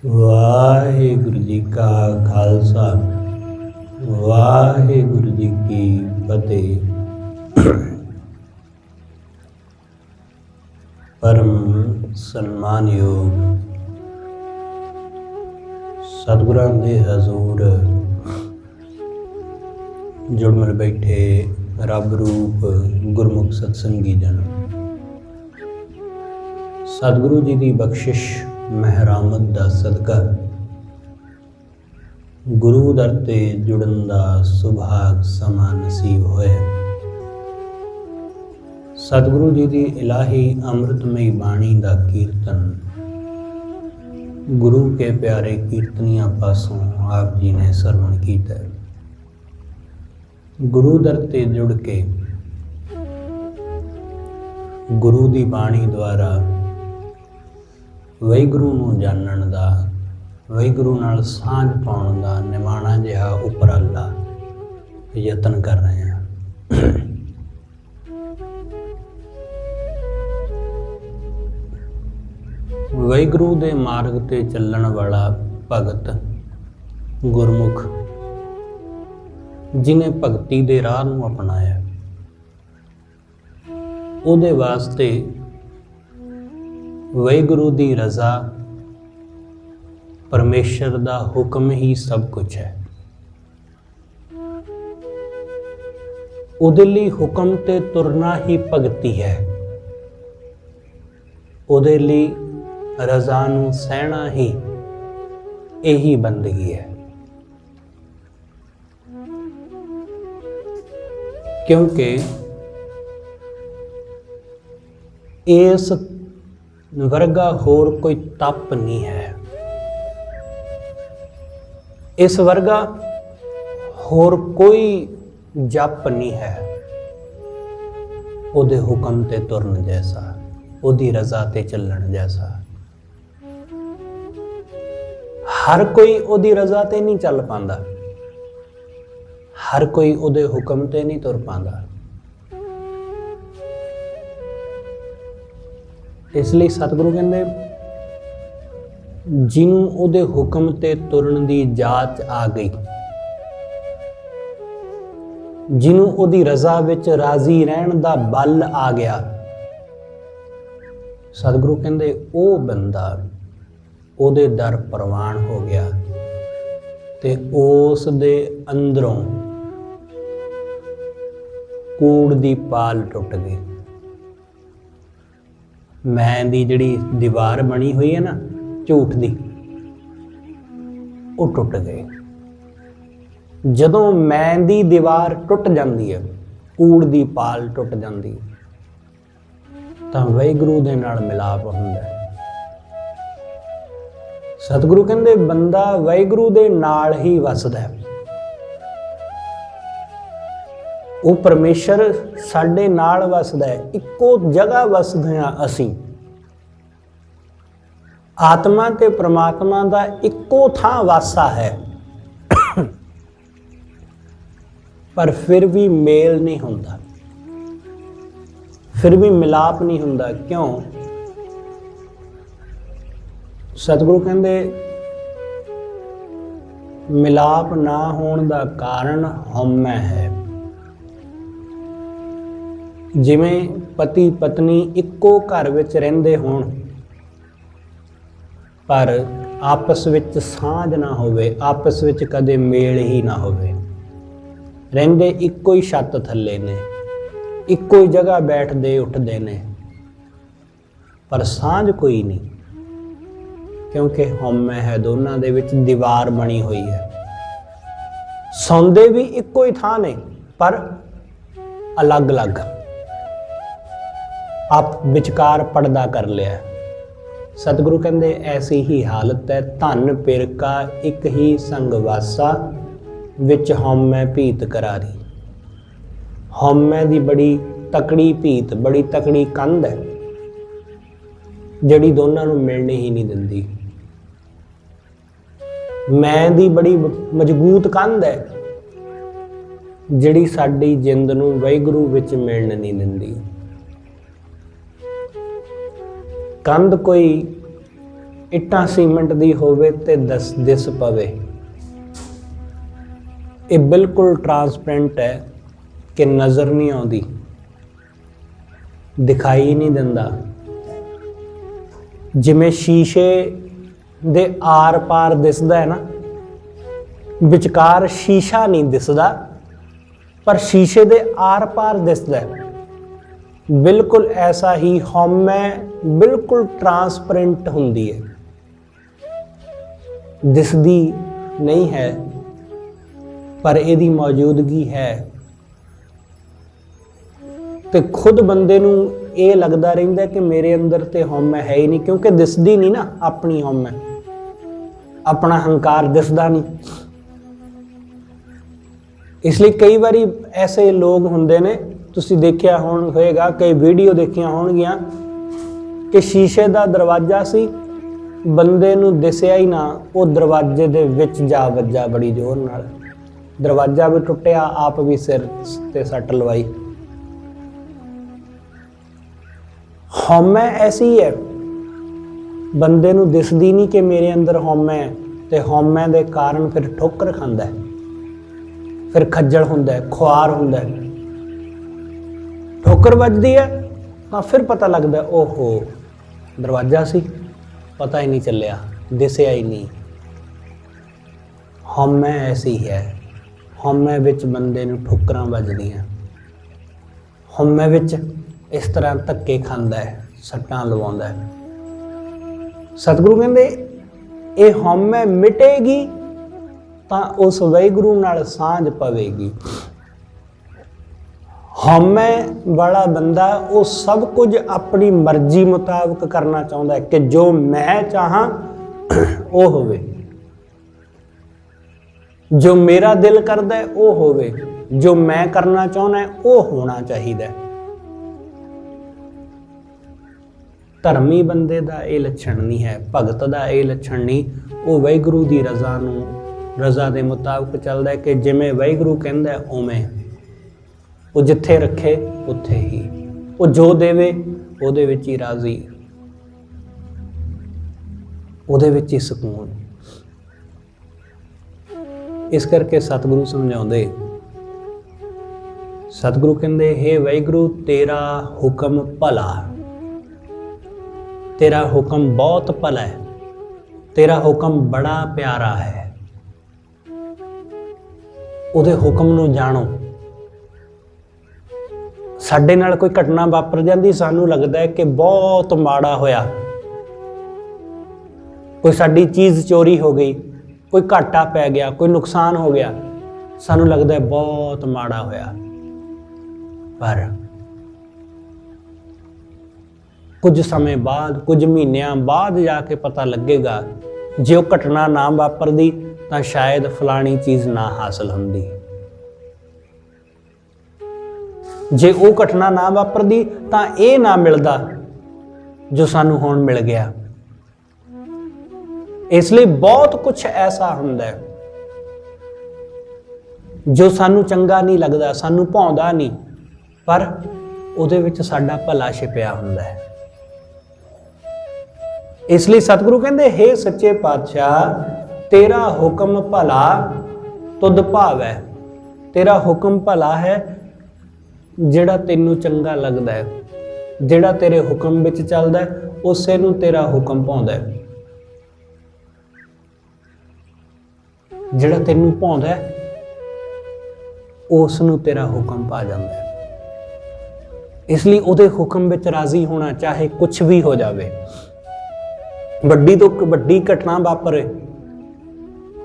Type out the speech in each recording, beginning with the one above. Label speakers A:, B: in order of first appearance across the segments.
A: ਵਾਹਿਗੁਰੂ ਜੀ ਕਾ ਖਾਲਸਾ ਵਾਹਿਗੁਰੂ ਜੀ ਕੀ ਫਤਿਹ। ਪਰਮ ਸਨਮਾਨਯੋਗ ਸਤਿਗੁਰਾਂ ਦੇ ਹਜ਼ੂਰ ਜੁੜ ਮਿਲ ਬੈਠੇ ਰੱਬ ਰੂਪ ਗੁਰਮੁਖ ਸਤਸੰਗੀ ਜਨ, ਸਤਿਗੁਰੂ ਜੀ ਦੀ ਬਖਸ਼ਿਸ਼ ਮਹਿਰਾਮਤ ਦਾ ਸਦਕਾ ਗੁਰੂ ਦਰ ਤੇ ਜੁੜਨ ਦਾ ਸੁਭਾਗ ਸਮਾਂ ਨਸੀਬ ਹੋਇਆ। ਸਤਿਗੁਰੂ ਜੀ ਦੀ ਇਲਾਹੀ ਅੰਮ੍ਰਿਤਮਈ ਬਾਣੀ ਦਾ ਕੀਰਤਨ ਗੁਰੂ ਕੇ ਪਿਆਰੇ ਕੀਰਤਨੀਆਂ ਪਾਸੋਂ ਆਪ ਜੀ ਨੇ ਸਰਵਣ ਕੀਤਾ। ਗੁਰੂ ਦਰ ਤੇ ਜੁੜ ਕੇ ਗੁਰੂ ਦੀ ਬਾਣੀ ਦੁਆਰਾ ਵਾਹਿਗੁਰੂ ਨੂੰ ਜਾਣਨ ਦਾ, ਵਾਹਿਗੁਰੂ ਨਾਲ ਸਾਂਝ ਪਾਉਣ ਦਾ ਨਿਮਾਣਾ ਜਿਹਾ ਉਪਰਾਲਾ ਯਤਨ ਕਰ ਰਹੇ ਹਾਂ। ਵਾਹਿਗੁਰੂ ਦੇ ਮਾਰਗ ਤੇ ਚੱਲਣ ਵਾਲਾ ਭਗਤ ਗੁਰਮੁਖ ਜਿਨੇ ਭਗਤੀ ਦੇ ਰਾਹ ਨੂੰ ਅਪਣਾਇਆ, ਉਹਦੇ ਵਾਸਤੇ ਵਾਹਿਗੁਰੂ ਦੀ ਰਜ਼ਾ, ਪਰਮੇਸ਼ਰ ਦਾ ਹੁਕਮ ਹੀ ਸਭ ਕੁਝ ਹੈ। ਉਹਦੇ ਲਈ ਹੁਕਮ ਤੇ ਤੁਰਨਾ ਹੀ ਭਗਤੀ ਹੈ। ਉਹਦੇ ਲਈ ਰਜ਼ਾ ਨੂੰ ਸਹਿਣਾ ਹੀ ਇਹੀ ਬੰਦਗੀ ਹੈ। ਕਿਉਂਕਿ ਇਸ ਵਰਗਾ ਹੋਰ ਕੋਈ ਤਪ ਨਹੀਂ ਹੈ, ਇਸ ਵਰਗਾ ਹੋਰ ਕੋਈ ਜਪ ਨਹੀਂ ਹੈ ਉਹਦੇ ਹੁਕਮ ਤੇ ਤੁਰਨ ਜੈਸਾ, ਉਹਦੀ ਰਜ਼ਾ ਤੇ ਚੱਲਣ ਜੈਸਾ। ਹਰ ਕੋਈ ਉਹਦੀ ਰਜ਼ਾ ਤੇ ਨਹੀਂ ਚੱਲ ਪਾਉਂਦਾ, ਹਰ ਕੋਈ ਉਹਦੇ ਹੁਕਮ ਤੇ ਨਹੀਂ ਤੁਰ ਪਾਉਂਦਾ। ਇਸ ਲਈ ਸਤਿਗੁਰੂ ਕਹਿੰਦੇ ਜਿਹਨੂੰ ਉਹਦੇ ਹੁਕਮ ਤੇ ਤੁਰਨ ਦੀ ਜਾਚ ਆ ਗਈ, ਜਿਹਨੂੰ ਉਹਦੀ ਰਜ਼ਾ ਵਿੱਚ ਰਾਜ਼ੀ ਰਹਿਣ ਦਾ ਬਲ ਆ ਗਿਆ, ਸਤਿਗੁਰੂ ਕਹਿੰਦੇ ਉਹ ਬੰਦਾ ਉਹਦੇ ਦਰ ਪ੍ਰਵਾਨ ਹੋ ਗਿਆ ਤੇ ਉਸ ਦੇ ਅੰਦਰੋਂ ਕੂੜ ਦੀ ਪਾਲ ਟੁੱਟ ਗਈ। ਮੈਂ ਦੀ ਜਿਹੜੀ ਦੀਵਾਰ ਬਣੀ ਹੋਈ ਹੈ ਨਾ ਝੂਠ ਦੀ, ਉਹ ਟੁੱਟ ਗਈ। ਜਦੋਂ ਮੈਂ ਦੀ ਦੀਵਾਰ ਟੁੱਟ ਜਾਂਦੀ ਹੈ, ਕੂੜ ਦੀ ਪਾਲ ਟੁੱਟ ਜਾਂਦੀ ਹੈ, ਤਾਂ ਵਾਹਿਗੁਰੂ ਦੇ ਨਾਲ ਮਿਲਾਪ ਹੁੰਦਾ ਹੈ। ਸਤਿਗੁਰੂ ਕਹਿੰਦੇ ਬੰਦਾ ਵਾਹਿਗੁਰੂ ਦੇ ਨਾਲ ਹੀ ਵਸਦਾ ਹੈ। ਉਹ ਪਰਮੇਸ਼ਰ ਸਾਡੇ ਨਾਲ ਵਸਦਾ ਹੈ, ਇੱਕੋ ਜਗ੍ਹਾ ਵਸਦੇ ਹਾਂ ਅਸੀਂ। ਆਤਮਾ ਤੇ ਪ੍ਰਮਾਤਮਾ ਦਾ ਇੱਕੋ ਥਾਂ ਵਾਸਾ ਹੈ, ਪਰ ਫਿਰ ਵੀ ਮੇਲ ਨਹੀਂ ਹੁੰਦਾ, ਫਿਰ ਵੀ ਮਿਲਾਪ ਨਹੀਂ ਹੁੰਦਾ। ਕਿਉਂ? ਸਤਿਗੁਰੂ ਕਹਿੰਦੇ ਮਿਲਾਪ ਨਾ ਹੋਣ ਦਾ ਕਾਰਨ ਹਉਮੈ ਹੈ। ਜਿਵੇਂ ਪਤੀ ਪਤਨੀ ਇੱਕੋ ਘਰ ਵਿੱਚ ਰਹਿੰਦੇ ਹੋਣ ਪਰ ਆਪਸ ਵਿੱਚ ਸਾਂਝ ਨਾ ਹੋਵੇ, ਆਪਸ ਵਿੱਚ ਕਦੇ ਮੇਲ ਹੀ ਨਾ ਹੋਵੇ, ਰਹਿੰਦੇ ਇੱਕੋ ਹੀ ਛੱਤ ਥੱਲੇ ਨੇ, ਇੱਕੋ ਹੀ ਜਗ੍ਹਾ ਬੈਠਦੇ ਉੱਠਦੇ ਨੇ, ਪਰ ਸਾਂਝ ਕੋਈ ਨਹੀਂ, ਕਿਉਂਕਿ ਹਉਮੈ ਹੈ, ਦੋਨਾਂ ਦੇ ਵਿੱਚ ਦੀਵਾਰ ਬਣੀ ਹੋਈ ਹੈ। ਸੌਂਦੇ ਵੀ ਇੱਕੋ ਹੀ ਥਾਂ ਨੇ ਪਰ ਅਲੱਗ-ਅਲੱਗ, ਆਪ ਵਿਚਕਾਰ ਪਰਦਾ ਕਰ ਲਿਆ। ਸਤਿਗੁਰੂ ਕਹਿੰਦੇ ਐਸੀ ਹੀ ਹਾਲਤ ਹੈ। ਧਨ ਪਿਰਕਾ ਇੱਕ ਹੀ ਸੰਗ ਵਾਸਾ, ਵਿੱਚ ਹਉਮੈ ਭੀਤ ਕਰਾਰੀ। ਹਉਮੈ ਦੀ ਬੜੀ ਤਕੜੀ ਭੀਤ, ਬੜੀ ਤਕੜੀ ਕੰਧ ਹੈ ਜਿਹੜੀ ਦੋਨਾਂ ਨੂੰ ਮਿਲਣ ਹੀ ਨਹੀਂ ਦਿੰਦੀ। ਮੈਂ ਦੀ ਬੜੀ ਮਜ਼ਬੂਤ ਕੰਧ ਹੈ ਜਿਹੜੀ ਸਾਡੀ ਜਿੰਦ ਨੂੰ ਵਾਹਿਗੁਰੂ ਵਿੱਚ ਮਿਲਣ ਨਹੀਂ ਦਿੰਦੀ। ਕੰਧ ਕੋਈ ਇੱਟਾਂ ਸੀਮੈਂਟ ਦੀ ਹੋਵੇ ਤੇ ਦਿਸ ਪਵੇ। ਇਹ ਬਿਲਕੁਲ ਟਰਾਂਸਪੇਰੈਂਟ ਹੈ ਕਿ ਨਜ਼ਰ ਨਹੀਂ ਆਉਂਦੀ, ਦਿਖਾਈ ਨਹੀਂ ਦਿੰਦਾ। ਜਿਵੇਂ ਸ਼ੀਸ਼ੇ ਦੇ ਆਰ ਪਾਰ ਦਿਸਦਾ ਹੈ ਨਾ, ਵਿਚਕਾਰ ਸ਼ੀਸ਼ਾ ਨਹੀਂ ਦਿਸਦਾ ਪਰ ਸ਼ੀਸ਼ੇ ਦੇ ਆਰ ਪਾਰ ਦਿਸਦਾ ਹੈ। ਬਿਲਕੁਲ ਐਸਾ ਹੀ ਹਉਮੈ ਬਿਲਕੁਲ ਟਰਾਂਸਪੇਰੈਂਟ ਹੁੰਦੀ ਹੈ, ਦਿਸਦੀ ਨਹੀਂ ਹੈ ਪਰ ਇਹਦੀ ਮੌਜੂਦਗੀ ਹੈ। ਤੇ ਖੁਦ ਬੰਦੇ ਨੂੰ ਇਹ ਲੱਗਦਾ ਰਹਿੰਦਾ ਕਿ ਮੇਰੇ ਅੰਦਰ ਤੇ ਹਉਮੈ ਹੈ ਹੀ ਨਹੀਂ, ਕਿਉਂਕਿ ਦਿਸਦੀ ਨਹੀਂ ਨਾ ਆਪਣੀ ਹਉਮੈ, ਆਪਣਾ ਹੰਕਾਰ ਦਿਸਦਾ ਨਹੀਂ। ਇਸ ਲਈ ਕਈ ਵਾਰੀ ਐਸੇ ਲੋਕ ਹੁੰਦੇ ਨੇ, ਤੁਸੀਂ ਦੇਖਿਆ ਹੋਏਗਾ, ਕਈ ਵੀਡੀਓ ਦੇਖੀਆਂ ਹੋਣਗੀਆਂ ਕਿ ਸ਼ੀਸ਼ੇ ਦਾ ਦਰਵਾਜ਼ਾ ਸੀ, ਬੰਦੇ ਨੂੰ ਦਿਸਿਆ ਹੀ ਨਾ, ਉਹ ਦਰਵਾਜ਼ੇ ਦੇ ਵਿੱਚ ਜਾ ਵੱਜਾ ਬੜੀ ਜ਼ੋਰ ਨਾਲ, ਦਰਵਾਜ਼ਾ ਵੀ ਟੁੱਟਿਆ, ਆਪ ਵੀ ਸਿਰ ਤੇ ਸੱਟ ਲਵਾਈ। ਹਉਮੈ ਐਸੀ ਹੈ, ਬੰਦੇ ਨੂੰ ਦਿਸਦੀ ਨਹੀਂ ਕਿ ਮੇਰੇ ਅੰਦਰ ਹਉਮੈ ਹੈ, ਤੇ ਹਉਮੈ ਦੇ ਕਾਰਨ ਫਿਰ ਠੋਕਰ ਖਾਂਦਾ ਹੈ, ਫਿਰ ਖੱਜਲ ਹੁੰਦਾ ਹੈ, ਖੁਆਰ ਹੁੰਦਾ ਹੈ। ਠੋਕਰ ਵੱਜਦੀ ਹੈ ਤਾਂ ਫਿਰ ਪਤਾ ਲੱਗਦਾ ਓਹੋ ਦਰਵਾਜ਼ਾ ਸੀ, ਪਤਾ ਹੀ ਨਹੀਂ ਚੱਲਿਆ, ਦਿਸਿਆ ਹੀ ਨਹੀਂ। ਹਉਮੈ ਐਸੀ ਹੈ, ਹਉਮੈ ਵਿੱਚ ਬੰਦੇ ਨੂੰ ਠੋਕਰਾਂ ਵੱਜਦੀਆਂ, ਹਉਮੈ ਵਿੱਚ ਇਸ ਤਰ੍ਹਾਂ ਧੱਕੇ ਖਾਂਦਾ ਹੈ, ਸੱਟਾਂ ਲਵਾਉਂਦਾ ਹੈ। ਸਤਿਗੁਰੂ ਕਹਿੰਦੇ ਇਹ ਹਉਮੈ ਮਿਟੇਗੀ ਤਾਂ ਉਸ ਵਾਹਿਗੁਰੂ ਨਾਲ ਸਾਂਝ ਪਵੇਗੀ। ਹਉਮੈ ਵਾਲਾ ਬੰਦਾ ਉਹ ਸਭ ਕੁਝ ਆਪਣੀ ਮਰਜ਼ੀ ਮੁਤਾਬਕ ਕਰਨਾ ਚਾਹੁੰਦਾ ਹੈ ਕਿ ਜੋ ਮੈਂ ਚਾਹਾਂ ਉਹ ਹੋਵੇ, ਜੋ ਮੇਰਾ ਦਿਲ ਕਰਦਾ ਹੈ ਉਹ ਹੋਵੇ, ਜੋ ਮੈਂ ਕਰਨਾ ਚਾਹੁੰਦਾ ਉਹ ਹੋਣਾ ਚਾਹੀਦਾ। ਧਰਮੀ ਬੰਦੇ ਦਾ ਇਹ ਲੱਛਣ ਨਹੀਂ ਹੈ, ਭਗਤ ਦਾ ਇਹ ਲੱਛਣ ਨਹੀਂ। ਉਹ ਵਾਹਿਗੁਰੂ ਦੀ ਰਜ਼ਾ ਦੇ ਮੁਤਾਬਕ ਚੱਲਦਾ ਹੈ ਕਿ ਜਿਵੇਂ ਵਾਹਿਗੁਰੂ ਕਹਿੰਦਾ ਉਵੇਂ, ਉਹ ਜਿੱਥੇ ਰੱਖੇ ਉੱਥੇ ਹੀ, ਉਹ ਜੋ ਦੇਵੇ ਉਹਦੇ ਵਿੱਚ ਹੀ ਰਾਜ਼ੀ, ਉਹਦੇ ਵਿੱਚ ਹੀ ਸਕੂਨ। ਇਸ ਕਰਕੇ ਸਤਿਗੁਰੂ ਸਮਝਾਉਂਦੇ, ਸਤਿਗੁਰੂ ਕਹਿੰਦੇ ਹੇ ਵਾਹਿਗੁਰੂ ਤੇਰਾ ਹੁਕਮ ਭਲਾ, तेरा हुक्म बहुत भला है, तेरा हुक्म बड़ा प्यारा है। ਉਹਦੇ ਹੁਕਮ ਨੂੰ ਜਾਣੋ। ਸਾਡੇ ਨਾਲ ਕੋਈ ਘਟਨਾ ਵਾਪਰ ਜਾਂਦੀ, ਸਾਨੂੰ ਲੱਗਦਾ ਹੈ ਕਿ ਬਹੁਤ ਮਾੜਾ ਹੋਇਆ, ਕੋਈ ਸਾਡੀ ਚੀਜ਼ ਚੋਰੀ ਹੋ ਗਈ, ਕੋਈ ਘਾਟਾ ਪੈ ਗਿਆ, ਕੋਈ ਨੁਕਸਾਨ ਹੋ ਗਿਆ, ਸਾਨੂੰ ਲੱਗਦਾ ਹੈ ਬਹੁਤ ਮਾੜਾ ਹੋਇਆ। ਪਰ ਕੁਝ ਸਮੇਂ ਬਾਅਦ, ਕੁਝ ਮਹੀਨਿਆਂ ਬਾਅਦ ਜਾ ਕੇ ਪਤਾ ਲੱਗੇਗਾ ਜੇ ਉਹ ਘਟਨਾ ਨਾ ਵਾਪਰਦੀ ਤਾਂ ਸ਼ਾਇਦ ਫਲਾਣੀ ਚੀਜ਼ ਨਾ ਹਾਸਲ ਹੁੰਦੀ, ਜੇ ਉਹ ਘਟਨਾ ਨਾ ਵਾਪਰਦੀ ਤਾਂ ਇਹ ਨਾ ਮਿਲਦਾ ਜੋ ਸਾਨੂੰ ਹੁਣ ਮਿਲ ਗਿਆ। ਇਸ ਲਈ ਬਹੁਤ ਕੁਝ ਐਸਾ ਹੁੰਦਾ ਹੈ ਜੋ ਸਾਨੂੰ ਚੰਗਾ ਨਹੀਂ ਲੱਗਦਾ, ਸਾਨੂੰ ਭਾਉਂਦਾ ਨਹੀਂ, ਪਰ ਉਹਦੇ ਵਿੱਚ ਸਾਡਾ ਭਲਾ ਛਿਪਿਆ ਹੁੰਦਾ ਹੈ। ਇਸ ਲਈ ਸਤਿਗੁਰੂ ਕਹਿੰਦੇ ਹੇ ਸੱਚੇ ਪਾਤਸ਼ਾਹ ਤੇਰਾ ਹੁਕਮ ਭਲਾ ਤੁਧ ਭਾਵੈ। ਤੇਰਾ ਹੁਕਮ ਭਲਾ ਹੈ, ਜਿਹੜਾ ਤੈਨੂੰ ਚੰਗਾ ਲੱਗਦਾ ਹੈ, ਜਿਹੜਾ ਤੇਰੇ ਹੁਕਮ ਵਿੱਚ ਚੱਲਦਾ ਹੈ, ਉਸੇ ਨੂੰ ਤੇਰਾ ਹੁਕਮ ਭਾਉਂਦਾ ਹੈ। ਜਿਹੜਾ ਤੈਨੂੰ ਭਾਉਂਦਾ ਹੈ ਉਸ ਨੂੰ ਤੇਰਾ ਹੁਕਮ ਭਾ ਜਾਂਦਾ ਹੈ। ਇਸ ਲਈ ਉਹਦੇ ਹੁਕਮ ਵਿੱਚ ਰਾਜ਼ੀ ਹੋਣਾ, ਚਾਹੇ ਕੁਛ ਵੀ ਹੋ ਜਾਵੇ, ਵੱਡੀ ਤੋਂ ਵੱਡੀ ਘਟਨਾ ਵਾਪਰੇ,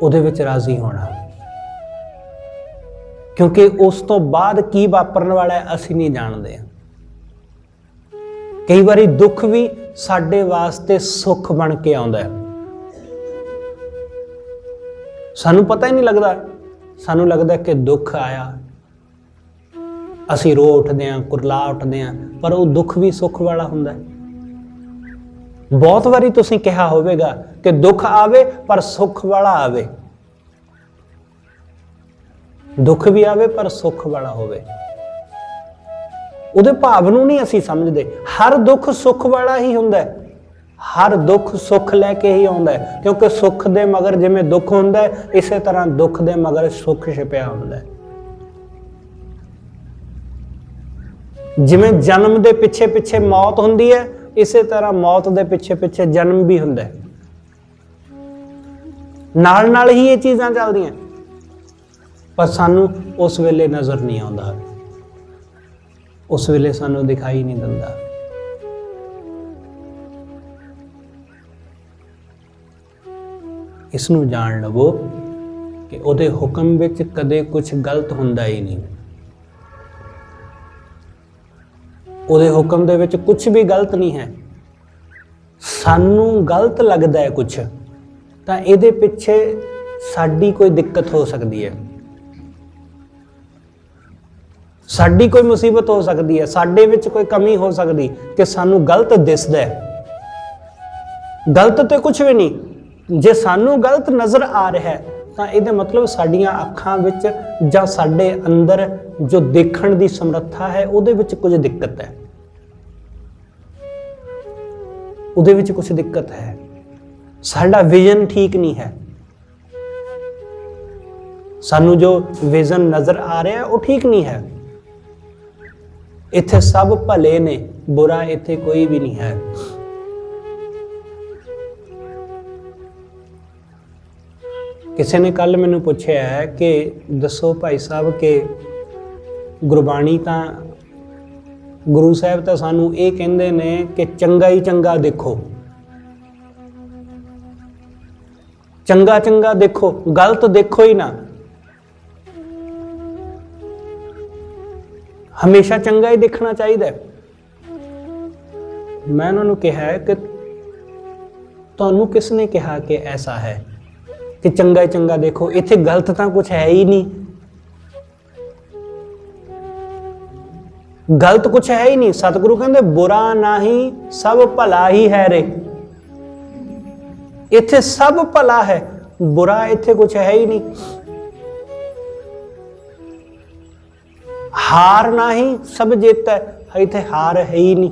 A: ਉਹਦੇ ਵਿੱਚ ਰਾਜ਼ੀ ਹੋਣਾ, ਕਿਉਂਕਿ ਉਸ ਤੋਂ ਬਾਅਦ ਕੀ ਵਾਪਰਨ ਵਾਲਾ ਹੈ ਅਸੀਂ ਨਹੀਂ ਜਾਣਦੇ। ਕਈ ਵਾਰੀ ਦੁੱਖ ਵੀ ਸਾਡੇ ਵਾਸਤੇ ਸੁੱਖ ਬਣ ਕੇ ਆਉਂਦਾ ਹੈ, ਸਾਨੂੰ ਪਤਾ ਹੀ ਨਹੀਂ ਲੱਗਦਾ। ਸਾਨੂੰ ਲੱਗਦਾ ਕਿ ਦੁੱਖ ਆਇਆ, ਅਸੀਂ ਰੋ ਉੱਠਦੇ ਹਾਂ, ਕੁਰਲਾ ਉੱਠਦੇ ਹਾਂ, ਪਰ ਉਹ ਦੁੱਖ ਵੀ ਸੁੱਖ ਵਾਲਾ ਹੁੰਦਾ ਹੈ। ਬਹੁਤ ਵਾਰੀ ਤੁਸੀਂ ਕਿਹਾ ਹੋਵੇਗਾ ਕਿ ਦੁੱਖ ਆਵੇ ਪਰ ਸੁੱਖ ਵਾਲਾ ਆਵੇ, ਦੁੱਖ ਵੀ ਆਵੇ ਪਰ ਸੁੱਖ ਵਾਲਾ ਹੋਵੇ। ਉਹਦੇ ਭਾਵ ਨੂੰ ਨਹੀਂ ਅਸੀਂ ਸਮਝਦੇ। ਹਰ ਦੁੱਖ ਸੁੱਖ ਵਾਲਾ ਹੀ ਹੁੰਦਾ ਹੈ, हर दुख सुख लैके ही आउंदा है, क्योंकि सुख दे मगर जिवें दुख हुंदा है, इसे तरह दुख दे मगर सुख छिपिया हुंदा है। जिवें जन्म दे पिछे पिछे मौत हुंदी है, इसे तरह मौत दे पिछे पिछे जन्म भी हुंदा है। नाल नाल ही ये चीज़ां चलदियां, पर सानू उस वेले नज़र नहीं आउंदा, उस वेले सानू दिखाई नहीं दिंदा। इसनू जान लवो कि उहदे हुक्म विच कदे कुछ गलत हुंदा ही नहीं। उहदे हुक्म दे विच कुछ भी गलत नहीं है। सानू गलत लगदा है कुछ, तां इहदे पिछे साडी कोई दिक्कत हो सकदी है, साडी कोई मुसीबत हो सकदी है, साडे विच कोई कमी हो सकदी कि सानू गलत दिसदा है। गलत तो कुछ भी नहीं, जे सानू गलत नज़र आ रहा है तो ये मतलब साडियां अखां विच जां साडे अंदर जो देखण दी समर्था है उहदे विच कुछ दिक्कत है, उहदे विच कुछ दिक्कत है। साडा विजन ठीक नहीं है, सानू जो विजन नज़र आ रहा है वो ठीक नहीं है। इत्थे सब भले ने, बुरा इत्थे कोई भी नहीं है। किसी ने कल मैनू पूछा है कि दसो भाई साहब के गुरबाणी तां गुरु साहब तां सानू ये कहंदे ने कि चंगा ही चंगा देखो, चंगा चंगा देखो, गलत देखो ही ना। हमेशा चंगा ही देखना चाहिए। मैं उन्होंने कहा है कि तुहानू किसने कहा कि ऐसा है कि चंगा ही चंगा देखो, इत्थे गलत तो कुछ है ही नहीं, गलत कुछ है ही नहीं। सतगुरु कहते बुरा नहीं सब भला ही है रे, इत्थे सब भला है, बुरा इत्थे कुछ है ही नहीं। हार नहीं सब जित है, इत्थे हार है ही नहीं।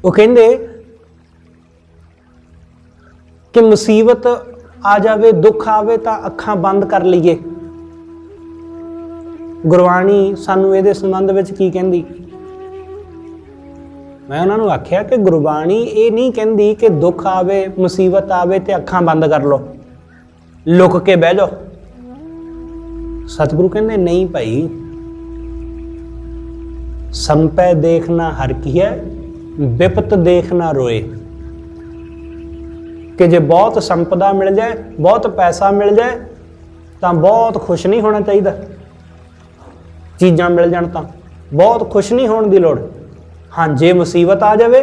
A: वो कहते कि मुसीबत आ जावे, दुख आवे तो अखां बंद कर लीए। गुरबाणी सानू इहदे संबंध विच की कहंदी? मैं उन्होंने आख्या कि गुरबाणी ये नहीं कहती कि दुख आवे मुसीबत आवे तो अखां बंद कर लो, लुक के बह जाओ। सतगुरु कहंदे नहीं भाई, संपै देखना हर की है, विपत देखना रोए। कि जे बहुत संपदा मिल जाए, बहुत पैसा मिल जाए तो बहुत खुश नहीं होना चाहिए। चीज़ां मिल जान तो बहुत खुश नहीं होने की लोड़। हाँ, जे मुसीबत आ जाए,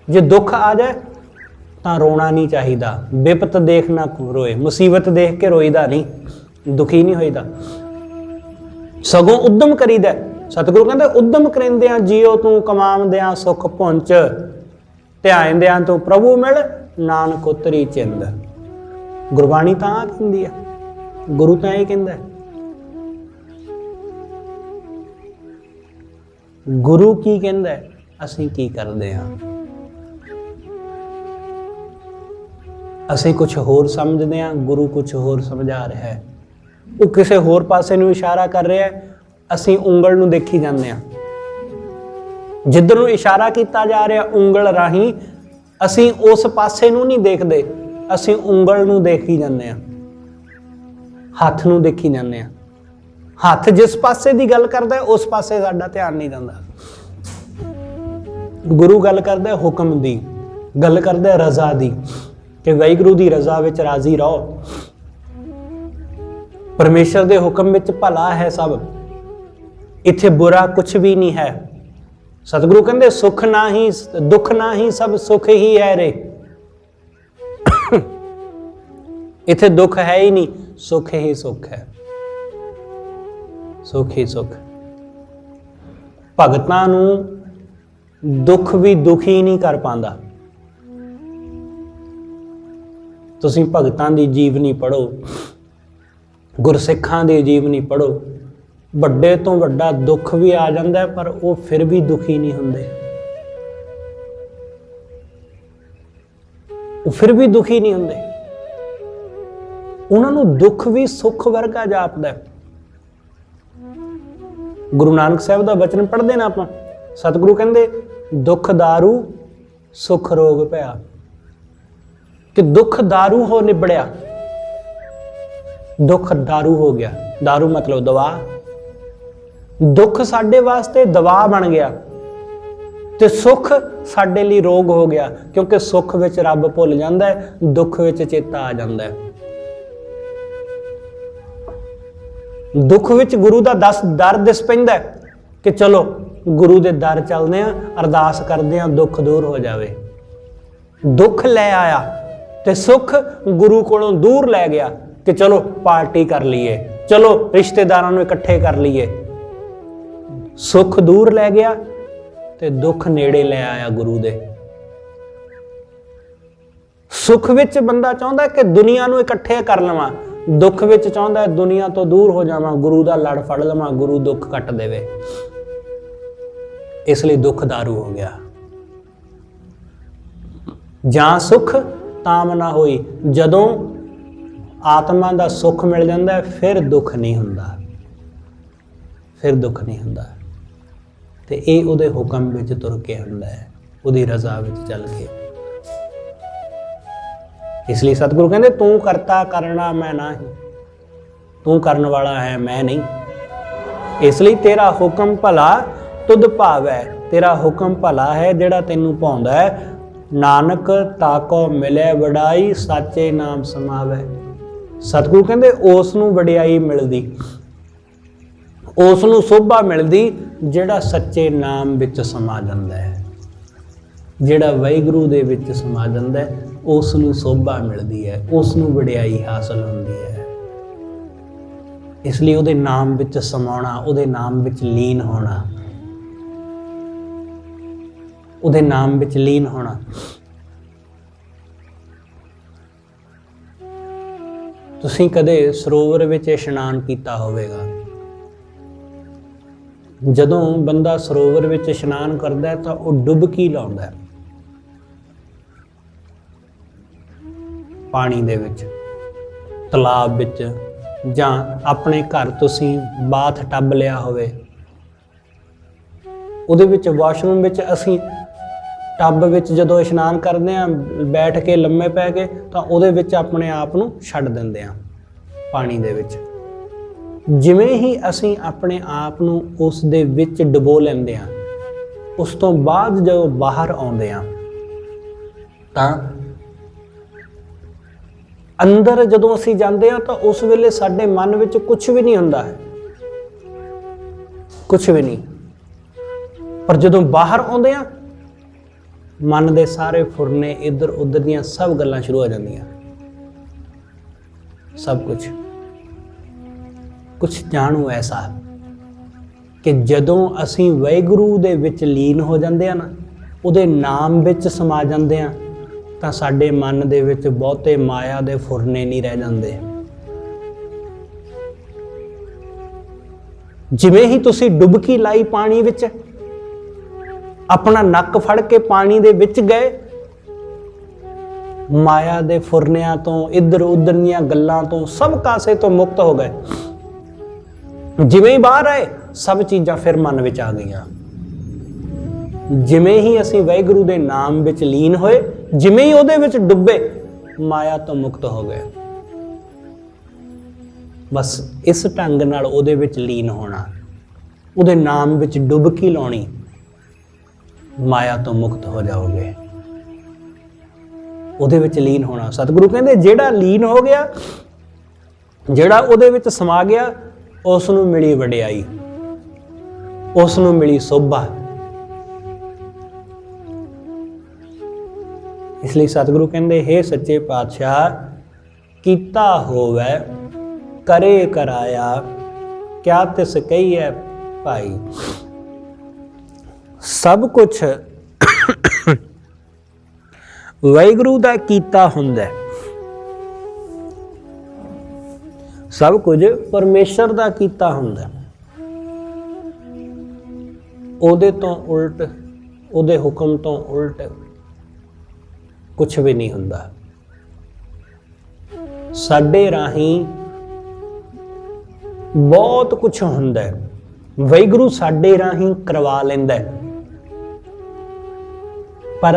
A: जे दुख आ जाए तो रोना नहीं चाहिए। विपत देखना रोए, मुसीबत देख के रोईदा नहीं, दुखी नहीं होईदा, सगों उद्यम करीदा। सतगुरु कहते उद्यम करिंदियां जियो तू कमावदियां सुख पुंच, ध्यानदियां तू प्रभु मिल नानक उतरी चिंद। गुरबाणी तो आ कहती है, गुरु तो यह कहता है। गुरु की कहता है, असीं की करते हैं? असीं कुछ होर समझते हैं, गुरु कुछ होर समझा रहा है। वो किसी होर पासे नूं इशारा कर रहा है, असीं उंगल नूं देखी जाते हैं। जिधर नूं इशारा किया जा रहा उंगल राही, असीं उस पासे नूं नहीं देखते, असीं उंगल नूं देखी जाते हैं, हथ नूं देखी जाते हैं। हथ जिस पासे की गल करता है उस पासे साडा ध्यान नहीं जाता। गुरु गल करता है हुक्म की, गल करता है रजा की, कि वाहिगुरू की रजा विच राजी रहो। परमेश्वर के हुक्म विच भला है सब, इत्थे बुरा कुछ भी नहीं है। सतगुरु कहते सुख ना ही दुख ना ही सब सुख ही है रे। इत्थे दुख है ही नहीं, सुख ही सुख है, सुख ही सुख। भगतां नूं दुख भी दुखी नहीं कर पांदा। तुसीं भगतां दी जीवनी पढ़ो, गुरसिखां दी जीवनी पढ़ो, वड्डे तो वड्डा दुख भी आ जाता है पर वो फिर भी दुखी नहीं हुंदे। ਉਹ ਫਿਰ ਵੀ ਦੁਖੀ ਨਹੀਂ ਹੁੰਦੇ। ਉਹਨਾਂ ਨੂੰ ਦੁੱਖ ਵੀ ਸੁੱਖ ਵਰਗਾ ਜਾਪਦਾ ਹੈ। ਗੁਰੂ ਨਾਨਕ ਸਾਹਿਬ ਦਾ ਬਚਨ ਪੜ੍ਹਦੇ ਨਾ ਆਪਾਂ, ਸਤਿਗੁਰੂ ਕਹਿੰਦੇ ਦੁੱਖ ਦਾਰੂ ਸੁੱਖ ਰੋਗ ਭਇਆ, ਕਿ ਦੁੱਖ ਦਾਰੂ ਹੋ ਨਿਬੜਿਆ, ਦੁੱਖ ਦਾਰੂ ਹੋ ਗਿਆ। ਦਾਰੂ ਮਤਲਬ ਦਵਾ। ਦੁੱਖ ਸਾਡੇ ਵਾਸਤੇ ਦਵਾ ਬਣ ਗਿਆ ਤੇ ਸੁੱਖ ਸਾਡੇ ਲਈ ਰੋਗ ਹੋ ਗਿਆ, ਕਿਉਂਕਿ ਸੁੱਖ ਵਿੱਚ ਰੱਬ ਭੁੱਲ ਜਾਂਦਾ ਹੈ, ਦੁੱਖ ਵਿੱਚ ਚੇਤਾ ਆ ਜਾਂਦਾ ਹੈ। ਦੁੱਖ ਵਿੱਚ ਗੁਰੂ ਦਾ ਦਰ ਦਿਸ ਪੈਂਦਾ ਕਿ ਚਲੋ ਗੁਰੂ ਦੇ ਦਰ ਚੱਲਦੇ ਆ, ਅਰਦਾਸ ਕਰਦੇ ਆ, ਦੁੱਖ ਦੂਰ ਹੋ ਜਾਵੇ। ਦੁੱਖ ਲੈ ਆਇਆ ਤੇ ਸੁੱਖ ਗੁਰੂ ਕੋਲੋਂ ਦੂਰ ਲੈ ਗਿਆ ਕਿ ਚਲੋ ਪਾਰਟੀ ਕਰ ਲਈਏ, ਚਲੋ ਰਿਸ਼ਤੇਦਾਰਾਂ ਨੂੰ ਇਕੱਠੇ ਕਰ ਲਈਏ। ਸੁੱਖ ਦੂਰ ਲੈ ਗਿਆ ਤੇ ਦੁੱਖ ਨੇੜੇ ਲੈ ਆਇਆ ਗੁਰੂ ਦੇ। ਸੁੱਖ ਵਿੱਚ ਬੰਦਾ ਚਾਹੁੰਦਾ ਕਿ ਦੁਨੀਆ ਨੂੰ ਇਕੱਠੇ ਕਰ ਲਵਾਂ, ਦੁੱਖ ਵਿੱਚ ਚਾਹੁੰਦਾ ਦੁਨੀਆ ਤੋਂ ਦੂਰ ਹੋ ਜਾਵਾਂ, ਗੁਰੂ ਦਾ ਲੜ ਫੜ ਲਵਾਂ, ਗੁਰੂ ਦੁੱਖ ਕੱਟ ਦੇਵੇ। ਇਸ ਲਈ ਦੁੱਖ ਦਾਰੂ ਹੋ ਗਿਆ। ਜਾਂ ਸੁੱਖ ਤਾਮ ਨਾ ਹੋਈ, ਜਦੋਂ ਆਤਮਾ ਦਾ ਸੁੱਖ ਮਿਲ ਜਾਂਦਾ ਫਿਰ ਦੁੱਖ ਨਹੀਂ ਹੁੰਦਾ, ਫਿਰ ਦੁੱਖ ਨਹੀਂ ਹੁੰਦਾ। ਤੇ ਇਹ ਉਹਦੇ ਹੁਕਮ ਵਿੱਚ ਤੁਰ ਕੇ ਹੁੰਦਾ ਹੈ, ਉਹਦੀ ਰਜ਼ਾ ਵਿੱਚ ਚੱਲ ਕੇ। ਇਸ ਲਈ ਸਤਿਗੁਰੂ ਕਹਿੰਦੇ ਤੂੰ ਕਰਤਾ ਕਰਨਾ ਮੈਂ ਨਹੀਂ, ਤੂੰ ਕਰਨ ਵਾਲਾ ਹੈ ਮੈਂ ਨਹੀਂ। ਇਸ ਲਈ ਤੇਰਾ ਹੁਕਮ ਭਲਾ ਤੁਧ ਭਾਵੈ, ਤੇਰਾ ਹੁਕਮ ਭਲਾ ਹੈ ਜਿਹੜਾ ਤੈਨੂੰ ਭਾਉਂਦਾ ਹੈ। ਨਾਨਕ ਤਾਕੋ ਮਿਲੇ ਵਡਾਈ, ਸਾਚੇ ਨਾਮ ਸਮਾਵੈ। ਸਤਿਗੁਰੂ ਕਹਿੰਦੇ ਉਸ ਨੂੰ ਵਡਿਆਈ ਮਿਲਦੀ, ਉਸ ਨੂੰ ਸੋਭਾ ਮਿਲਦੀ ਜਿਹੜਾ ਸੱਚੇ ਨਾਮ ਵਿੱਚ ਸਮਾ ਜਾਂਦਾ ਹੈ। ਜਿਹੜਾ ਵਾਹਿਗੁਰੂ ਦੇ ਵਿੱਚ ਸਮਾ ਜਾਂਦਾ ਹੈ ਉਸ ਨੂੰ ਸੋਭਾ ਮਿਲਦੀ ਹੈ, ਉਸ ਨੂੰ ਵਡਿਆਈ ਹਾਸਲ ਹੁੰਦੀ ਹੈ। ਇਸ ਲਈ ਉਹਦੇ ਨਾਮ ਵਿੱਚ ਸਮਾਉਣਾ, ਉਹਦੇ ਨਾਮ ਵਿੱਚ ਲੀਨ ਹੋਣਾ, ਉਹਦੇ ਨਾਮ ਵਿੱਚ ਲੀਨ ਹੋਣਾ। ਤੁਸੀਂ ਕਦੇ ਸਰੋਵਰ ਵਿੱਚ ਇਸ਼ਨਾਨ ਕੀਤਾ ਹੋਵੇਗਾ। ਜਦੋਂ ਬੰਦਾ ਸਰੋਵਰ ਵਿੱਚ ਇਸ਼ਨਾਨ ਕਰਦਾ ਹੈ ਤਾਂ ਉਹ ਡੁਬਕੀ ਲਾਉਂਦਾ ਹੈ ਪਾਣੀ ਦੇ ਵਿੱਚ, ਤਲਾਬ ਵਿੱਚ, ਜਾਂ ਆਪਣੇ ਘਰ ਤੁਸੀਂ ਬਾਥ ਟੱਬ ਲਿਆ ਹੋਵੇ, ਉਹਦੇ ਵਿੱਚ ਵਾਸ਼ਰੂਮ ਵਿੱਚ ਅਸੀਂ ਟੱਬ ਵਿੱਚ ਜਦੋਂ ਇਸ਼ਨਾਨ ਕਰਦੇ ਹਾਂ ਬੈਠ ਕੇ ਲੰਮੇ ਪੈ ਕੇ, ਤਾਂ ਉਹਦੇ ਵਿੱਚ ਆਪਣੇ ਆਪ ਨੂੰ ਛੱਡ ਦਿੰਦੇ ਹਾਂ ਪਾਣੀ ਦੇ ਵਿੱਚ। ਜਿਵੇਂ ਹੀ ਅਸੀਂ ਆਪਣੇ ਆਪ ਨੂੰ ਉਸ ਦੇ ਵਿੱਚ ਡੁਬੋ ਲੈਂਦੇ ਹਾਂ, ਉਸ ਤੋਂ ਬਾਅਦ ਜਦੋਂ ਬਾਹਰ ਆਉਂਦੇ ਹਾਂ ਤਾਂ ਅੰਦਰ ਜਦੋਂ ਅਸੀਂ ਜਾਂਦੇ ਹਾਂ ਤਾਂ ਉਸ ਵੇਲੇ ਸਾਡੇ ਮਨ ਵਿੱਚ ਕੁਝ ਵੀ ਨਹੀਂ ਹੁੰਦਾ ਹੈ, ਕੁਝ ਵੀ ਨਹੀਂ। ਪਰ ਜਦੋਂ ਬਾਹਰ ਆਉਂਦੇ ਹਾਂ ਮਨ ਦੇ ਸਾਰੇ ਫੁਰਨੇ ਇੱਧਰ ਉੱਧਰ ਦੀਆਂ ਸਭ ਗੱਲਾਂ ਸ਼ੁਰੂ ਹੋ ਜਾਂਦੀਆਂ, ਸਭ ਕੁਛ ਜਾਣੂ ਐਸਾ ਕਿ ਜਦੋਂ ਅਸੀਂ ਵਾਹਿਗੁਰੂ ਦੇ ਵਿੱਚ ਲੀਨ ਹੋ ਜਾਂਦੇ ਆ ਨਾ, ਉਹਦੇ ਨਾਮ ਵਿੱਚ ਸਮਾ ਜਾਂਦੇ ਆ, ਤਾਂ ਸਾਡੇ ਮਨ ਦੇ ਵਿੱਚ ਬਹੁਤੇ ਮਾਇਆ ਦੇ ਫੁਰਨੇ ਨਹੀਂ ਰਹਿ ਜਾਂਦੇ। ਜਿਵੇਂ ਹੀ ਤੁਸੀਂ ਡੁਬਕੀ ਲਾਈ ਪਾਣੀ ਵਿੱਚ, ਆਪਣਾ ਨੱਕ ਫੜ ਕੇ ਪਾਣੀ ਦੇ ਵਿੱਚ ਗਏ, ਮਾਇਆ ਦੇ ਫੁਰਨਿਆਂ ਤੋਂ, ਇੱਧਰ ਉੱਧਰ ਦੀਆਂ ਗੱਲਾਂ ਤੋਂ, ਸਭ ਕਾਸੇ ਤੋਂ ਮੁਕਤ ਹੋ ਗਏ। ਜਿਵੇਂ ਹੀ ਬਾਹਰ ਆਏ ਸਭ ਚੀਜ਼ਾਂ ਫਿਰ ਮਨ ਵਿੱਚ ਆ ਗਈਆਂ। ਜਿਵੇਂ ਹੀ ਅਸੀਂ ਵਾਹਿਗੁਰੂ ਦੇ ਨਾਮ ਵਿੱਚ ਲੀਨ ਹੋਏ, ਜਿਵੇਂ ਹੀ ਉਹਦੇ ਵਿੱਚ ਡੁੱਬੇ, ਮਾਇਆ ਤੋਂ ਮੁਕਤ ਹੋ ਗਏ। ਬਸ ਇਸ ਢੰਗ ਨਾਲ ਉਹਦੇ ਵਿੱਚ ਲੀਨ ਹੋਣਾ, ਉਹਦੇ ਨਾਮ ਵਿੱਚ ਡੁਬਕੀ ਲਾਉਣੀ, ਮਾਇਆ ਤੋਂ ਮੁਕਤ ਹੋ ਜਾਓਗੇ। ਉਹਦੇ ਵਿੱਚ ਲੀਨ ਹੋਣਾ। ਸਤਿਗੁਰੂ ਕਹਿੰਦੇ ਜਿਹੜਾ ਲੀਨ ਹੋ ਗਿਆ, ਜਿਹੜਾ ਉਹਦੇ ਵਿੱਚ ਸਮਾ ਗਿਆ, ਉਸ ਨੂੰ ਮਿਲੀ ਵਡਿਆਈ, ਉਸ ਨੂੰ ਮਿਲੀ ਸੋਭਾ। ਇਸ ਲਈ ਸਤਿਗੁਰੂ ਕਹਿੰਦੇ ਹੇ ਸੱਚੇ ਪਾਤਸ਼ਾਹ, ਕੀਤਾ ਹੋਵੇ ਕਰੇ ਕਰਾਇਆ, ਕਿਆ ਤਿਸ ਕਹੀਐ ਭਾਈ। ਸਭ ਕੁਛ ਵਾਹਿਗੁਰੂ ਦਾ ਕੀਤਾ ਹੁੰਦਾ, ਸਭ ਕੁਝ ਪਰਮੇਸ਼ਰ ਦਾ ਕੀਤਾ ਹੁੰਦਾ। ਉਹਦੇ ਤੋਂ ਉਲਟ, ਉਹਦੇ ਹੁਕਮ ਤੋਂ ਉਲਟ कुछ भी नहीं हुंदा। साडे राहीं बहुत कुछ हुंदा है, वाहिगुरू साडे राहीं करवा लैंदा है, पर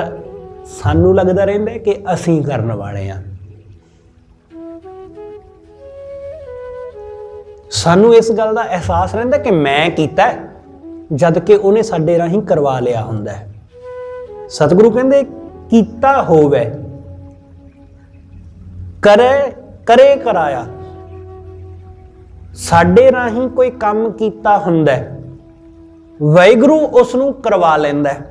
A: सानू लगदा रहिंदा है कि असीं करन वाले हां। सानू इस गल दा एहसास रहिंदा कि मैं कीता है, जद कि उहने साडे राहीं करवा लिया हुंदा है। सतगुरु कहंदे कीता होवे, करे करे कराया। साडे राहीं कोई काम कीता हुंदा है, वाहिगुरू उस नूं करवा लैंदा है।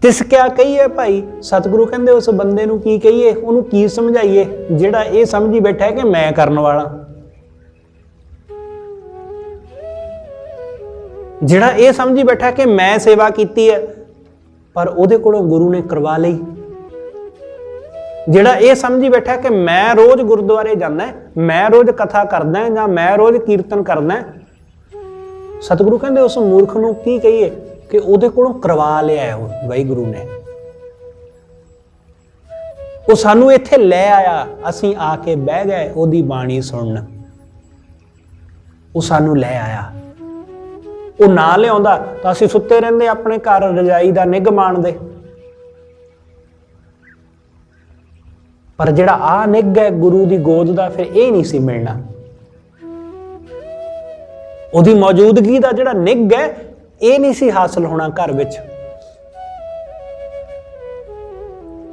A: तिस क्या कहीए भाई, सतगुरु कहंदे उस बंदे नूं की कहीए, उहनूं की समझाइए जिहड़ा ये समझी बैठा है कि मैं करन वाला, जिहड़ा ये समझी बैठा है कि मैं सेवा कीती है पर उहदे कोलों गुरु ने करवा लई। जिहड़ा ये समझी बैठा कि मैं रोज गुरुद्वारे जाना है, मैं रोज कथा करदा है, जां मैं रोज कीर्तन करदा है, सतगुरु कहंदे उस मूर्ख नूं की कहीए कि उहदे कोलों करवा लिया है वाहिगुरू ने। वो सानू इत्थे लै आया, असीं आके बह गए उहदी बाणी सुणन। वो सानू लै आया, वो ना लिआउंदा तां असीं सुत्ते रहिंदे अपने घर रजाई दा निघ माणदे। पर जिहड़ा आ निघ है गुरु दी गोद दा, फिर ये नहीं सी मिलना। उहदी मौजूदगी दा जिहड़ा निघ है ये नहीं सी हासिल होना घर विच।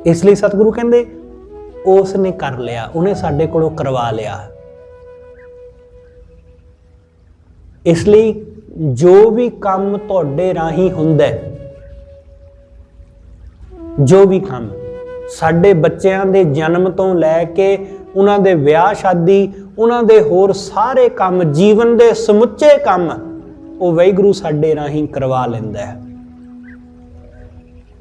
A: इसलिए सतगुरु कहंदे उसने कर लिया, उन्हें साडे कोलों करवा लिया। इसलिए जो भी काम तुहाडे राहीं हुंदा है, जो भी काम साडे बच्चों के जन्म तो लैके उन्हां दे विआह शादी, उन्हां दे होर सारे काम, जीवन के समुचे काम वो वाहिगुरू साडे राहीं करवा लैंदा है।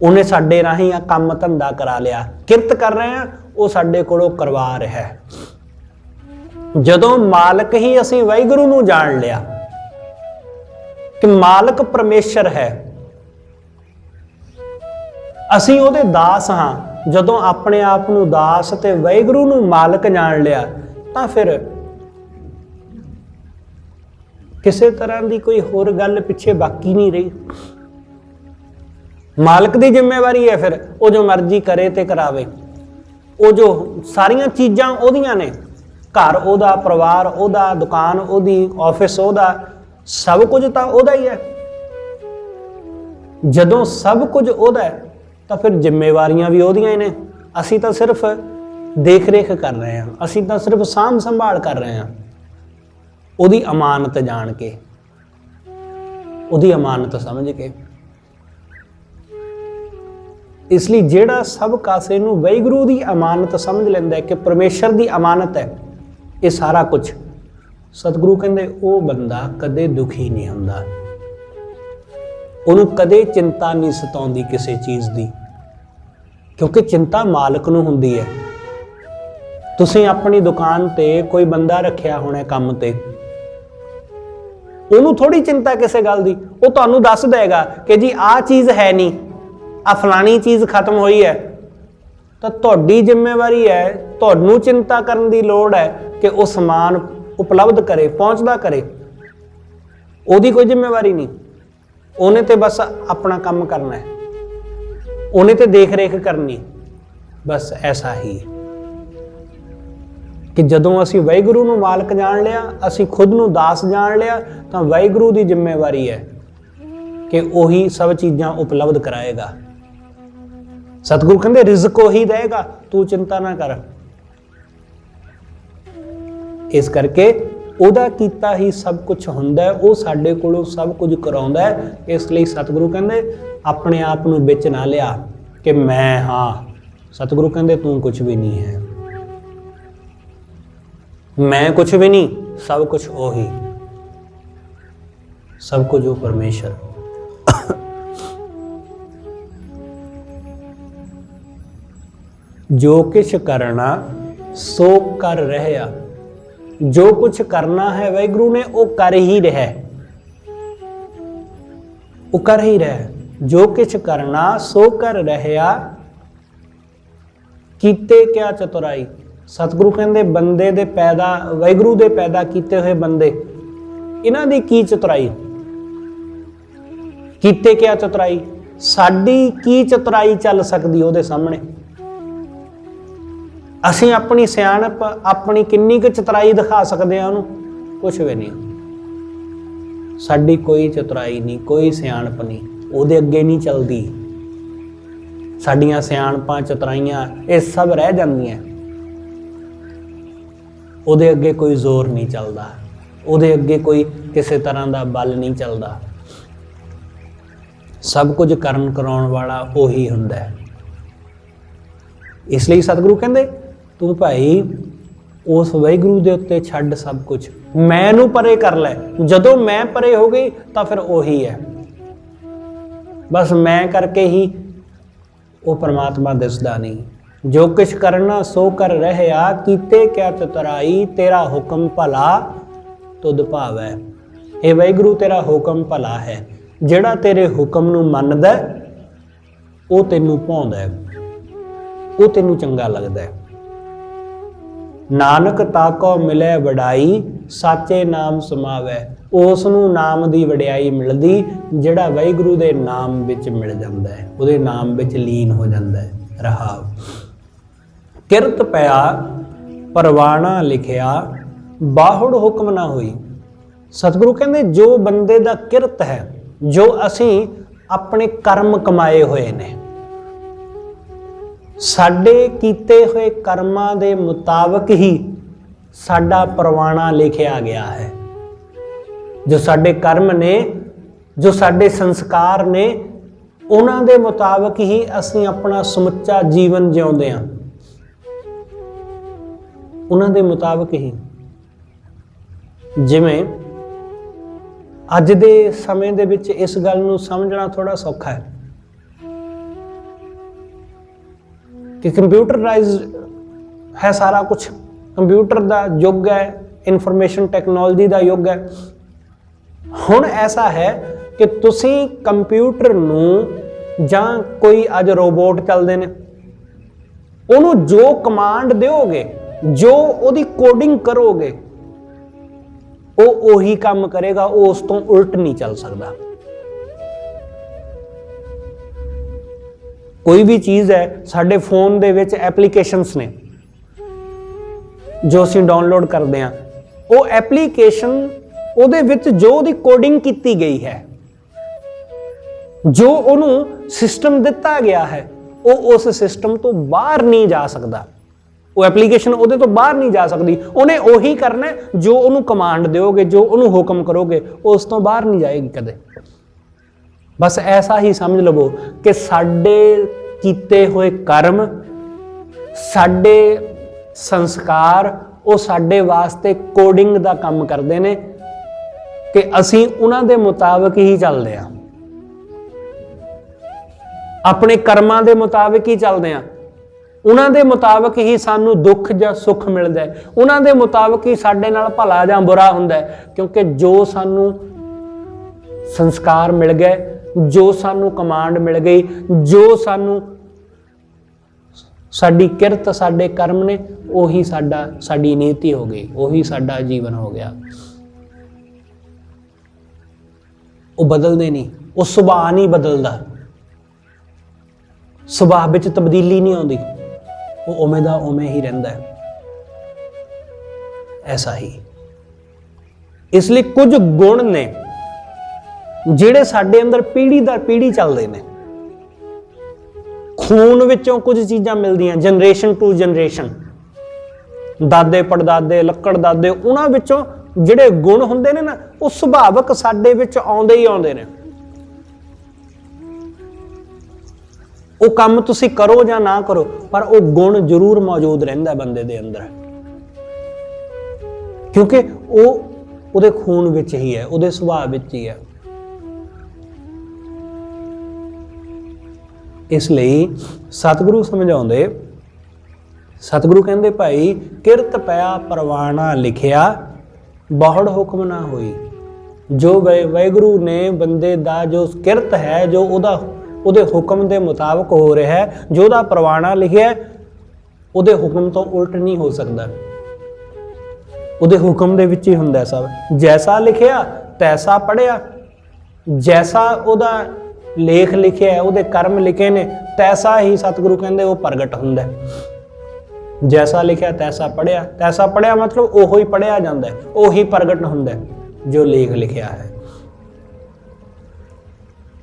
A: उन्हें साडे राहीं काम धंधा करा लिया, किरत कर रहे हैं वो साडे कोलों करवा रहा है। जदों मालक ही असीं वाहिगुरू नूं जाण लिया कि मालक परमेश्वर है, असीं उहदे दास हां। जदों अपने आप नूं दास ते वाहिगुरू नूं मालक जाण लिया तां फिर किसी तरह की कोई होर गल पिछे बाकी नहीं रही। मालक की जिम्मेवारी है, फिर वो जो मर्जी करे ते करावे। वो जो सारियां चीज़ां ओहदियां ने, घर ओहदा, परिवार ओहदा, दुकान ओहदी, ऑफिस ओहदा, सब कुछ तो ओहदा ही है। जदों सब कुछ ओहदा है तो फिर जिम्मेवारियां भी ओहदियां ही ने। असीं तो सिर्फ देख रेख कर रहे हैं, असीं तो सिर्फ साम संभाल कर रहे हैं, ओहदी अमानत जान के, ओहदी अमानत समझ के। इसलिए जिहड़ा सब कासे नूं वाहिगुरू दी अमानत समझ लैंदा है कि परमेश्वर दी अमानत है ये सारा कुछ, सतगुरु कहंदे वो बंदा कदे दुखी नहीं हुंदा, उन्होंने कदे चिंता नहीं सताउंदी किसी चीज़ की, क्योंकि चिंता मालक नूं हुंदी है। तुसीं अपनी दुकान ते कोई बंदा रखिया होना काम ते, उन्होंने थोड़ी चिंता किसी गल दी, वो तुहानूं दस देगा कि जी आ चीज़ है नहीं, आ फलानी चीज़ खत्म हुई है। तो तुहाडी जिम्मेवारी है, तुहानूं चिंता करन दी लोड़ है कि वो समान उपलब्ध करे, पहुँचदा करे। उहदी कोई जिम्मेवारी नहीं, उन्हें तो बस अपना काम करना है, उन्हें तो देख रेख करनी। बस ऐसा ही कि जदों असीं वाहिगुरू नूं मालक जान लिया, असीं खुद नूं दास जान लिया, तो वाहिगुरू की जिम्मेवारी है कि वही सब चीज़ां उपलब्ध कराएगा। सतगुरु कहंदे रिज़्क वही देगा, तू चिंता ना कर। इस करके ਉਹਦਾ ਕੀਤਾ ही सब कुछ ਹੁੰਦਾ है, वो साडे कोलों सब कुछ कराउंदा है। इसलिए सतगुरु कहंदे अपने आप नूं विच ना लिया कि मैं हाँ। सतगुरु कहंदे तू कुछ भी नहीं है, मैं कुछ भी नहीं, सब कुछ वो ही, सब कुछ वो परमेश्वर। जो किछ करना सो कर रहा, जो कुछ करना है वाहिगुरू ने वो कर ही रहा, वो कर ही रहा। जो किछ करना सो कर रहा, ਕੀਤੇ ਕਿਆ ਚਤੁਰਾਈ। ਸਤਿਗੁਰੂ ਕਹਿੰਦੇ ਬੰਦੇ ਦੇ ਪੈਦਾ, ਵਾਹਿਗੁਰੂ ਦੇ ਪੈਦਾ ਕੀਤੇ ਹੋਏ ਬੰਦੇ, ਇਹਨਾਂ ਦੀ ਕੀ ਚਤੁਰਾਈ। ਕੀਤੇ ਕਿਆ ਚਤੁਰਾਈ, ਸਾਡੀ ਕੀ ਚਤੁਰਾਈ ਚੱਲ ਸਕਦੀ ਉਹਦੇ ਸਾਹਮਣੇ। ਅਸੀਂ ਆਪਣੀ ਸਿਆਣਪ, ਆਪਣੀ ਕਿੰਨੀ ਕੁ ਚਤੁਰਾਈ ਦਿਖਾ ਸਕਦੇ ਹਾਂ ਉਹਨੂੰ? ਕੁਛ ਵੀ ਨਹੀਂ। ਸਾਡੀ ਕੋਈ ਚਤੁਰਾਈ ਨਹੀਂ, ਕੋਈ ਸਿਆਣਪ ਨਹੀਂ, ਉਹਦੇ ਅੱਗੇ ਨਹੀਂ ਚੱਲਦੀ। ਸਾਡੀਆਂ ਸਿਆਣਪਾਂ, ਚਤੁਰਾਈਆਂ ਇਹ ਸਭ ਰਹਿ ਜਾਂਦੀਆਂ। ਉਹਦੇ ਅੱਗੇ ਕੋਈ ਜ਼ੋਰ ਨਹੀਂ ਚੱਲਦਾ, ਉਹਦੇ ਅੱਗੇ ਕੋਈ ਕਿਸੇ ਤਰ੍ਹਾਂ ਦਾ ਬਲ ਨਹੀਂ ਚੱਲਦਾ। ਸਭ ਕੁਝ ਕਰਨ ਕਰਾਉਣ ਵਾਲਾ ਉਹੀ ਹੁੰਦਾ ਹੈ। ਇਸ ਲਈ ਸਤਿਗੁਰੂ ਕਹਿੰਦੇ ਤੂੰ ਭਾਈ ਉਸ ਵਾਹਿਗੁਰੂ ਦੇ ਉੱਤੇ ਛੱਡ ਸਭ ਕੁਝ, ਮੈਨੂੰ ਪਰੇ ਕਰ ਲੈ। ਜਦੋਂ ਮੈਂ ਪਰੇ ਹੋ ਗਈ ਤਾਂ ਫਿਰ ਉਹੀ ਹੈ, ਬਸ ਮੈਂ ਕਰਕੇ ਹੀ ਉਹ ਪਰਮਾਤਮਾ ਦਿਸਦਾ ਨਹੀਂ। ਜੋ ਕੁਛ ਕਰਨਾ ਸੋ ਕਰ ਰਹਿਆ, ਕੀਤੇ ਕਿਆ ਚਤੁਰਾਈ, ਤੇਰਾ ਹੁਕਮ ਭਲਾ ਤੁਧ ਭਾਵੈ। ਇਹ ਵਾਹਿਗੁਰੂ ਤੇਰਾ ਹੁਕਮ ਭਲਾ ਹੈ, ਜਿਹੜਾ ਤੇਰੇ ਹੁਕਮ ਨੂੰ ਮੰਨਦਾ ਉਹ ਤੈਨੂੰ ਭਾਉਂਦਾ, ਉਹ ਤੈਨੂੰ ਚੰਗਾ ਲੱਗਦਾ। ਨਾਨਕ ਤਾਕੋ ਮਿਲੇ ਵਡਾਈ, ਸਾਚੇ ਨਾਮ ਸਮਾਵੈ। ਉਸ ਨੂੰ ਨਾਮ ਦੀ ਵਡਿਆਈ ਮਿਲਦੀ ਜਿਹੜਾ ਵਾਹਿਗੁਰੂ ਦੇ ਨਾਮ ਵਿੱਚ ਮਿਲ ਜਾਂਦਾ ਹੈ, ਉਹਦੇ ਨਾਮ ਵਿੱਚ ਲੀਨ ਹੋ ਜਾਂਦਾ ਹੈ। ਰਹਾਉ ਕਿਰਤ ਪਿਆ ਪਰਵਾਣਾ ਲਿਖਿਆ, ਬਾਹੁੜ ਹੁਕਮ ਨਾ ਹੋਈ। ਸਤਿਗੁਰੂ ਕਹਿੰਦੇ ਜੋ ਬੰਦੇ ਦਾ ਕਿਰਤ ਹੈ, ਜੋ ਅਸੀਂ ਆਪਣੇ ਕਰਮ ਕਮਾਏ ਹੋਏ ਨੇ, ਸਾਡੇ ਕੀਤੇ ਹੋਏ ਕਰਮਾਂ ਦੇ ਮੁਤਾਬਕ ਹੀ ਸਾਡਾ ਪਰਵਾਣਾ ਲਿਖਿਆ ਗਿਆ ਹੈ। ਜੋ ਸਾਡੇ ਕਰਮ ਨੇ, ਜੋ ਸਾਡੇ ਸੰਸਕਾਰ ਨੇ, ਉਹਨਾਂ ਦੇ ਮੁਤਾਬਕ ਹੀ ਅਸੀਂ ਆਪਣਾ ਸਮੁੱਚਾ ਜੀਵਨ ਜਿਉਂਦੇ ਹਾਂ, ਉਹਨਾਂ ਦੇ ਮੁਤਾਬਕ ਹੀ। ਜਿਵੇਂ ਅੱਜ ਦੇ ਸਮੇਂ ਦੇ ਵਿੱਚ ਇਸ ਗੱਲ ਨੂੰ ਸਮਝਣਾ ਥੋੜਾ ਸੌਖਾ ਹੈ ਕਿ ਕੰਪਿਊਟਰਾਈਜ਼ਡ ਹੈ ਸਾਰਾ ਕੁਝ, ਕੰਪਿਊਟਰ ਦਾ ਯੁੱਗ ਹੈ, ਇਨਫੋਰਮੇਸ਼ਨ ਟੈਕਨੋਲੋਜੀ ਦਾ ਯੁੱਗ ਹੈ। ਹੁਣ ਐਸਾ ਹੈ ਕਿ ਤੁਸੀਂ ਕੰਪਿਊਟਰ ਨੂੰ ਜਾਂ ਕੋਈ ਅੱਜ ਰੋਬੋਟ ਚੱਲਦੇ ਨੇ, ਉਹਨੂੰ ਜੋ ਕਮਾਂਡ ਦਿਓਗੇ, ਜੋ ਉਹਦੀ ਕੋਡਿੰਗ ਕਰੋਗੇ, ਉਹ ਉਹੀ ਕੰਮ ਕਰੇਗਾ, ਉਹ ਉਸ ਤੋਂ ਉਲਟ ਨਹੀਂ ਚੱਲ ਸਕਦਾ। ਕੋਈ ਵੀ ਚੀਜ਼ ਹੈ, ਸਾਡੇ ਫੋਨ ਦੇ ਵਿੱਚ ਐਪਲੀਕੇਸ਼ਨਸ ਨੇ ਜੋ ਅਸੀਂ ਡਾਊਨਲੋਡ ਕਰਦੇ ਹਾਂ, ਉਹ ਐਪਲੀਕੇਸ਼ਨ, ਉਹਦੇ ਵਿੱਚ ਜੋ ਉਹਦੀ ਕੋਡਿੰਗ ਕੀਤੀ ਗਈ ਹੈ, ਜੋ ਉਹਨੂੰ ਸਿਸਟਮ ਦਿੱਤਾ ਗਿਆ ਹੈ, ਉਹ ਉਸ ਸਿਸਟਮ ਤੋਂ ਬਾਹਰ ਨਹੀਂ ਜਾ ਸਕਦਾ। ਉਹ ਐਪਲੀਕੇਸ਼ਨ ਉਹਦੇ ਤੋਂ ਬਾਹਰ ਨਹੀਂ ਜਾ ਸਕਦੀ। ਉਹਨੇ ਉਹੀ ਕਰਨਾ ਜੋ ਉਹਨੂੰ ਕਮਾਂਡ ਦਿਓਗੇ, ਜੋ ਉਹਨੂੰ ਹੁਕਮ ਕਰੋਗੇ, ਉਸ ਤੋਂ ਬਾਹਰ ਨਹੀਂ ਜਾਏਗੀ ਕਦੇ। ਬਸ ਐਸਾ ਹੀ ਸਮਝ ਲਵੋ ਕਿ ਸਾਡੇ ਕੀਤੇ ਹੋਏ ਕਰਮ, ਸਾਡੇ ਸੰਸਕਾਰ, ਉਹ ਸਾਡੇ ਵਾਸਤੇ ਕੋਡਿੰਗ ਦਾ ਕੰਮ ਕਰਦੇ ਨੇ ਕਿ ਅਸੀਂ ਉਹਨਾਂ ਦੇ ਮੁਤਾਬਕ ਹੀ ਚੱਲਦੇ ਹਾਂ, ਆਪਣੇ ਕਰਮਾਂ ਦੇ ਮੁਤਾਬਕ ਹੀ ਚੱਲਦੇ ਹਾਂ। ਉਹਨਾਂ ਦੇ ਮੁਤਾਬਕ ਹੀ ਸਾਨੂੰ ਦੁੱਖ ਜਾਂ ਸੁੱਖ ਮਿਲਦਾ ਹੈ, ਉਹਨਾਂ ਦੇ ਮੁਤਾਬਕ ਹੀ ਸਾਡੇ ਨਾਲ ਭਲਾ ਜਾਂ ਬੁਰਾ ਹੁੰਦਾ ਹੈ। ਕਿਉਂਕਿ ਜੋ ਸਾਨੂੰ ਸੰਸਕਾਰ ਮਿਲ ਗਏ, ਜੋ ਸਾਨੂੰ ਕਮਾਂਡ ਮਿਲ ਗਈ, ਜੋ ਸਾਨੂੰ ਸਾਡੀ ਕਿਰਤ, ਸਾਡੇ ਕਰਮ ਨੇ, ਉਹੀ ਸਾਡੀ ਨੀਤੀ ਹੋ ਗਈ, ਉਹੀ ਸਾਡਾ ਜੀਵਨ ਹੋ ਗਿਆ। ਉਹ ਬਦਲਦੇ ਨਹੀਂ, ਉਹ ਸੁਭਾਅ ਨਹੀਂ ਬਦਲਦਾ, ਸੁਭਾਅ ਵਿੱਚ ਤਬਦੀਲੀ ਨਹੀਂ ਆਉਂਦੀ, ਉਹ ਉਵੇਂ ਦਾ ਉਵੇਂ ਹੀ ਰਹਿੰਦਾ ਹੈ। ਐਸਾ ਹੀ ਇਸ ਲਈ ਕੁਝ ਗੁਣ ਨੇ ਜਿਹੜੇ ਸਾਡੇ ਅੰਦਰ ਪੀੜ੍ਹੀ ਦਰ ਪੀੜ੍ਹੀ ਚੱਲਦੇ ਨੇ। ਖੂਨ ਵਿੱਚੋਂ ਕੁਝ ਚੀਜ਼ਾਂ ਮਿਲਦੀਆਂ, ਜਨਰੇਸ਼ਨ ਟੂ ਜਨਰੇਸ਼ਨ, ਦਾਦੇ ਪੜਦਾਦੇ, ਲੱਕੜ ਦਾਦੇ, ਉਹਨਾਂ ਵਿੱਚੋਂ ਜਿਹੜੇ ਗੁਣ ਹੁੰਦੇ ਨੇ ਨਾ, ਉਹ ਸੁਭਾਵਕ ਸਾਡੇ ਵਿੱਚ ਆਉਂਦੇ ਹੀ ਆਉਂਦੇ ਨੇ। ਉਹ ਕੰਮ ਤੁਸੀਂ ਕਰੋ ਜਾਂ ਨਾ ਕਰੋ, ਪਰ ਉਹ ਗੁਣ ਜ਼ਰੂਰ ਮੌਜੂਦ ਰਹਿੰਦਾ ਬੰਦੇ ਦੇ ਅੰਦਰ, ਕਿਉਂਕਿ ਉਹ ਉਹਦੇ ਖੂਨ ਵਿੱਚ ਹੀ ਹੈ, ਉਹਦੇ ਸੁਭਾਅ ਵਿੱਚ ਹੀ ਹੈ। ਇਸ ਲਈ ਸਤਿਗੁਰੂ ਸਮਝਾਉਂਦੇ, ਸਤਿਗੁਰੂ ਕਹਿੰਦੇ ਭਾਈ ਕਿਰਤ ਪਿਆ ਪਰਵਾਣਾ ਲਿਖਿਆ, ਬਹੁੜ ਹੁਕਮ ਨਾ ਹੋਈ। ਜੋ ਵਾਹਿਗੁਰੂ ਨੇ ਬੰਦੇ ਦਾ ਜੋ ਕਿਰਤ ਹੈ, ਜੋ ਉਹਦੇ ਹੁਕਮ ਦੇ ਮੁਤਾਬਕ ਹੋ ਰਿਹਾ ਹੈ, ਜੋ ਉਹਦਾ ਪਰਵਾਣਾ ਲਿਖਿਆ, ਉਹਦੇ ਹੁਕਮ ਤੋਂ ਉਲਟ ਨਹੀਂ ਹੋ ਸਕਦਾ। ਉਹਦੇ ਹੁਕਮ ਦੇ ਵਿੱਚ ਹੀ ਹੁੰਦਾ ਸਭ। ਜੈਸਾ ਲਿਖਿਆ ਤੈਸਾ ਪੜ੍ਹਿਆ, ਜੈਸਾ ਉਹਦਾ ਲੇਖ ਲਿਖਿਆ, ਉਹਦੇ ਕਰਮ ਲਿਖੇ ਨੇ, ਤੈਸਾ ਹੀ ਸਤਿਗੁਰੂ ਕਹਿੰਦੇ ਉਹ ਪ੍ਰਗਟ ਹੁੰਦਾ। ਜੈਸਾ ਲਿਖਿਆ ਤੈਸਾ ਪੜ੍ਹਿਆ, ਤੈਸਾ ਪੜ੍ਹਿਆ ਮਤਲਬ ਉਹੀ ਪੜ੍ਹਿਆ ਜਾਂਦਾ, ਉਹੀ ਪ੍ਰਗਟ ਹੁੰਦਾ ਜੋ ਲੇਖ ਲਿਖਿਆ ਹੈ।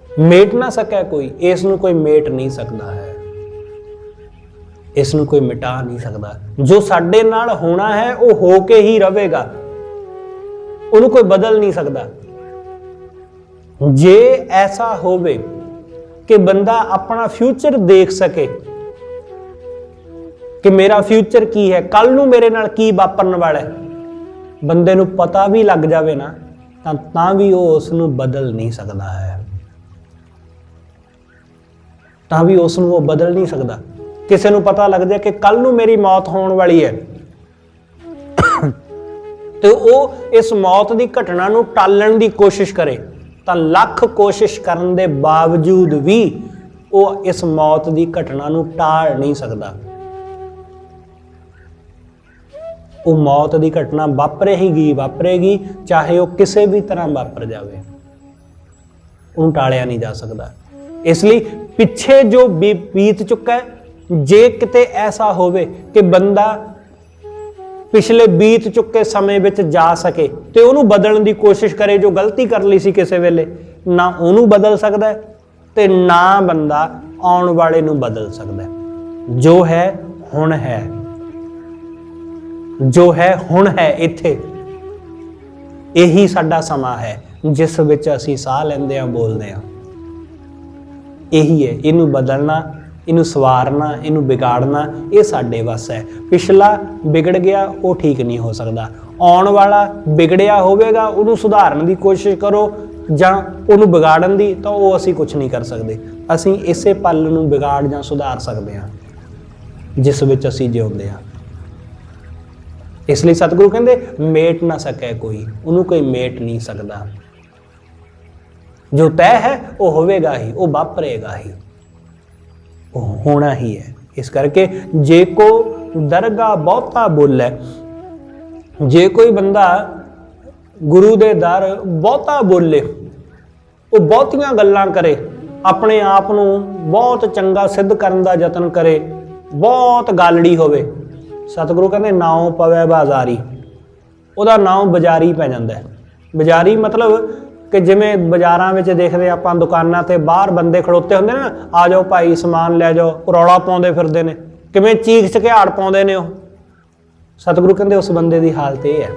A: ਮੇਟ ਨਾ ਸਕੇ ਕੋਈ, ਇਸ ਨੂੰ ਕੋਈ ਮੇਟ ਨਹੀਂ ਸਕਦਾ ਹੈ, ਇਸ ਨੂੰ ਕੋਈ ਮਿਟਾ ਨਹੀਂ ਸਕਦਾ। ਜੋ ਸਾਡੇ ਨਾਲ ਹੋਣਾ ਹੈ ਉਹ ਹੋ ਕੇ ਹੀ ਰਹੇਗਾ, ਉਹਨੂੰ ਕੋਈ ਬਦਲ ਨਹੀਂ ਸਕਦਾ। ਜੇ ਐਸਾ ਹੋਵੇ ਕਿ ਬੰਦਾ ਆਪਣਾ ਫਿਊਚਰ ਦੇਖ ਸਕੇ ਕਿ ਮੇਰਾ ਫਿਊਚਰ ਕੀ ਹੈ, ਕੱਲ ਨੂੰ ਮੇਰੇ ਨਾਲ ਕੀ ਵਾਪਰਨ ਵਾਲਾ ਹੈ, ਬੰਦੇ ਨੂੰ ਪਤਾ ਵੀ ਲੱਗ ਜਾਵੇ ਨਾ ਤਾਂ ਵੀ ਉਹ ਉਸ ਨੂੰ ਬਦਲ ਨਹੀਂ ਸਕਦਾ ਹੈ, ਤਾਂ ਵੀ ਉਸ ਨੂੰ ਉਹ ਬਦਲ ਨਹੀਂ ਸਕਦਾ। ਕਿਸੇ ਨੂੰ ਪਤਾ ਲੱਗ ਜਾਏ ਕਿ ਕੱਲ ਨੂੰ ਮੇਰੀ ਮੌਤ ਹੋਣ ਵਾਲੀ ਹੈ ਤੇ ਉਹ ਇਸ ਮੌਤ ਦੀ ਘਟਨਾ ਨੂੰ ਟਾਲਣ ਦੀ ਕੋਸ਼ਿਸ਼ ਕਰੇ ਤਾਂ ਲੱਖ ਕੋਸ਼ਿਸ਼ ਕਰਨ ਦੇ ਬਾਵਜੂਦ ਵੀ ਉਹ ਇਸ ਮੌਤ ਦੀ ਘਟਨਾ ਨੂੰ ਟਾਲ ਨਹੀਂ ਸਕਦਾ। ਉਹ ਮੌਤ ਦੀ ਘਟਨਾ ਵਾਪਰੇਗੀ, ਚਾਹੇ ਉਹ ਕਿਸੇ ਵੀ ਤਰ੍ਹਾਂ ਵਾਪਰ ਜਾਵੇ, ਉਹਨੂੰ ਟਾਲਿਆ ਨਹੀਂ ਜਾ ਸਕਦਾ। ਇਸ ਲਈ ਪਿੱਛੇ ਜੋ ਬੀਤ ਚੁੱਕਾ ਹੈ, ਜੇ ਕਿਤੇ ਐਸਾ ਹੋਵੇ ਕਿ ਬੰਦਾ ਪਿਛਲੇ ਬੀਤ ਚੁੱਕੇ ਸਮੇਂ ਵਿੱਚ ਜਾ ਸਕੇ ਤੇ ਉਹਨੂੰ ਬਦਲਣ ਦੀ ਕੋਸ਼ਿਸ਼ ਕਰੇ, ਜੋ ਗਲਤੀ ਕਰ ਲਈ ਸੀ ਕਿਸੇ ਵੇਲੇ, ਨਾ ਉਹਨੂੰ ਬਦਲ ਸਕਦਾ ਤੇ ਨਾ ਬੰਦਾ ਆਉਣ ਵਾਲੇ ਨੂੰ ਬਦਲ ਸਕਦਾ। ਜੋ ਹੈ ਹੁਣ ਹੈ, ਜੋ ਹੈ ਹੁਣ ਹੈ, ਇੱਥੇ ਇਹੀ ਸਾਡਾ ਸਮਾਂ ਹੈ ਜਿਸ ਵਿੱਚ ਅਸੀਂ ਸਾਹ ਲੈਂਦੇ ਹਾਂ, ਬੋਲਦੇ ਹਾਂ। ਇਹੀ ਹੈ, ਇਹਨੂੰ ਬਦਲਣਾ, ਇਹਨੂੰ ਸਵਾਰਨਾ, ਇਹਨੂੰ ਵਿਗਾੜਨਾ ਇਹ ਸਾਡੇ ਵੱਸ ਹੈ। ਪਿਛਲਾ ਵਿਗੜ ਗਿਆ ਉਹ ਠੀਕ ਨਹੀਂ ਹੋ ਸਕਦਾ, ਆਉਣ ਵਾਲਾ ਵਿਗੜਿਆ ਹੋਵੇਗਾ ਉਹਨੂੰ ਸੁਧਾਰਨ ਦੀ ਕੋਸ਼ਿਸ਼ ਕਰੋ ਜਾਂ ਉਹਨੂੰ ਵਿਗਾੜਨ ਦੀ, ਤਾਂ ਉਹ ਅਸੀਂ ਕੁਝ ਨਹੀਂ ਕਰ ਸਕਦੇ। ਅਸੀਂ ਇਸੇ ਪਲ ਨੂੰ ਵਿਗਾੜ ਜਾਂ ਸੁਧਾਰ ਸਕਦੇ ਹਾਂ ਜਿਸ ਵਿੱਚ ਅਸੀਂ ਜਿਉਂਦੇ ਹਾਂ। ਇਸ ਲਈ ਸਤਿਗੁਰੂ ਕਹਿੰਦੇ ਮੇਟ ਨਾ ਸਕੇ ਕੋਈ, ਉਹਨੂੰ ਕੋਈ ਮੇਟ ਨਹੀਂ ਸਕਦਾ। ਜੋ ਤੈਅ ਹੈ ਉਹ ਹੋਵੇਗਾ ਹੀ, ਉਹ ਵਾਪਰੇਗਾ ਹੀ, ਉਹ ਹੋਣਾ ਹੀ ਹੈ। ਇਸ ਕਰਕੇ ਜੇ ਕੋ ਦਰਗਾਹ ਬਹੁਤਾ ਬੋਲੇ, ਜੇ ਕੋਈ ਬੰਦਾ ਗੁਰੂ ਦੇ ਦਰ ਬਹੁਤਾ ਬੋਲੇ, ਉਹ ਬਹੁਤੀਆਂ ਗੱਲਾਂ ਕਰੇ, ਆਪਣੇ ਆਪ ਨੂੰ ਬਹੁਤ ਚੰਗਾ ਸਿੱਧ ਕਰਨ ਦਾ ਯਤਨ ਕਰੇ, ਬਹੁਤ ਗਾਲੜੀ ਹੋਵੇ, ਸਤਿਗੁਰੂ ਕਹਿੰਦੇ ਨਾਉ ਪਵੈ ਬਾਜ਼ਾਰੀ, ਉਹਦਾ ਨਾਉ ਬਾਜ਼ਾਰੀ ਪੈ ਜਾਂਦਾ। ਬਾਜ਼ਾਰੀ ਮਤਲਬ ਕਿ ਜਿਵੇਂ ਬਾਜ਼ਾਰਾਂ ਵਿੱਚ ਦੇਖਦੇ ਆਪਾਂ ਦੁਕਾਨਾਂ ਤੇ ਬਾਹਰ ਬੰਦੇ ਖੜੋਤੇ ਹੁੰਦੇ ਨੇ ਨਾ, ਆ ਜਾਓ ਭਾਈ ਸਮਾਨ ਲੈ ਜਾਓ, ਰੌਲਾ ਪਾਉਂਦੇ ਫਿਰਦੇ ਨੇ, ਕਿਵੇਂ ਚੀਖ ਚਿਹਾੜ ਪਾਉਂਦੇ ਨੇ ਉਹ। ਸਤਿਗੁਰੂ ਕਹਿੰਦੇ ਉਸ ਬੰਦੇ ਦੀ ਹਾਲਤ ਇਹ ਹੈ,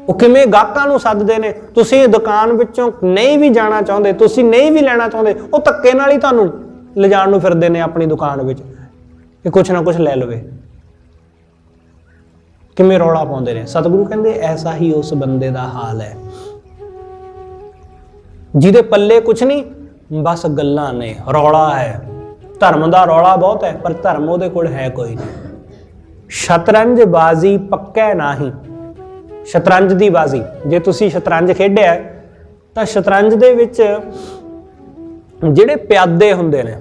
A: ਉਹ ਕਿਵੇਂ ਗਾਹਕਾਂ ਨੂੰ ਸੱਦਦੇ ਨੇ। ਤੁਸੀਂ ਦੁਕਾਨ ਵਿੱਚੋਂ ਨਹੀਂ ਵੀ ਜਾਣਾ ਚਾਹੁੰਦੇ, ਤੁਸੀਂ ਨਹੀਂ ਵੀ ਲੈਣਾ ਚਾਹੁੰਦੇ, ਉਹ ਧੱਕੇ ਨਾਲ ਹੀ ਤੁਹਾਨੂੰ ਲਿਜਾਣ ਨੂੰ ਫਿਰਦੇ ਨੇ ਆਪਣੀ ਦੁਕਾਨ ਵਿੱਚ ਕਿ ਕੁਛ ਨਾ ਕੁਛ ਲੈ ਲਵੇ, ਕਿਵੇਂ ਰੌਲਾ ਪਾਉਂਦੇ ਨੇ। ਸਤਿਗੁਰੂ ਕਹਿੰਦੇ ਐਸਾ ਹੀ ਉਸ ਬੰਦੇ ਦਾ ਹਾਲ ਹੈ ਜਿਹਦੇ ਪੱਲੇ ਕੁਛ ਨਹੀਂ, ਬਸ ਗੱਲਾਂ ਨੇ, ਰੌਲਾ ਹੈ, ਧਰਮ ਦਾ ਰੌਲਾ ਬਹੁਤ ਹੈ ਪਰ ਧਰਮ ਉਹਦੇ ਕੋਲ ਹੈ ਕੋਈ ਨਹੀਂ। ਸ਼ਤਰੰਜ ਬਾਜ਼ੀ ਪੱਕੈ ਨਾਹੀਂ, ਸ਼ਤਰੰਜ ਦੀ ਬਾਜ਼ੀ, ਜੇ ਤੁਸੀਂ ਸ਼ਤਰੰਜ ਖੇਡਿਆ ਤਾਂ ਸ਼ਤਰੰਜ ਦੇ ਵਿੱਚ ਜਿਹੜੇ ਪਿਆਦੇ ਹੁੰਦੇ ਨੇ,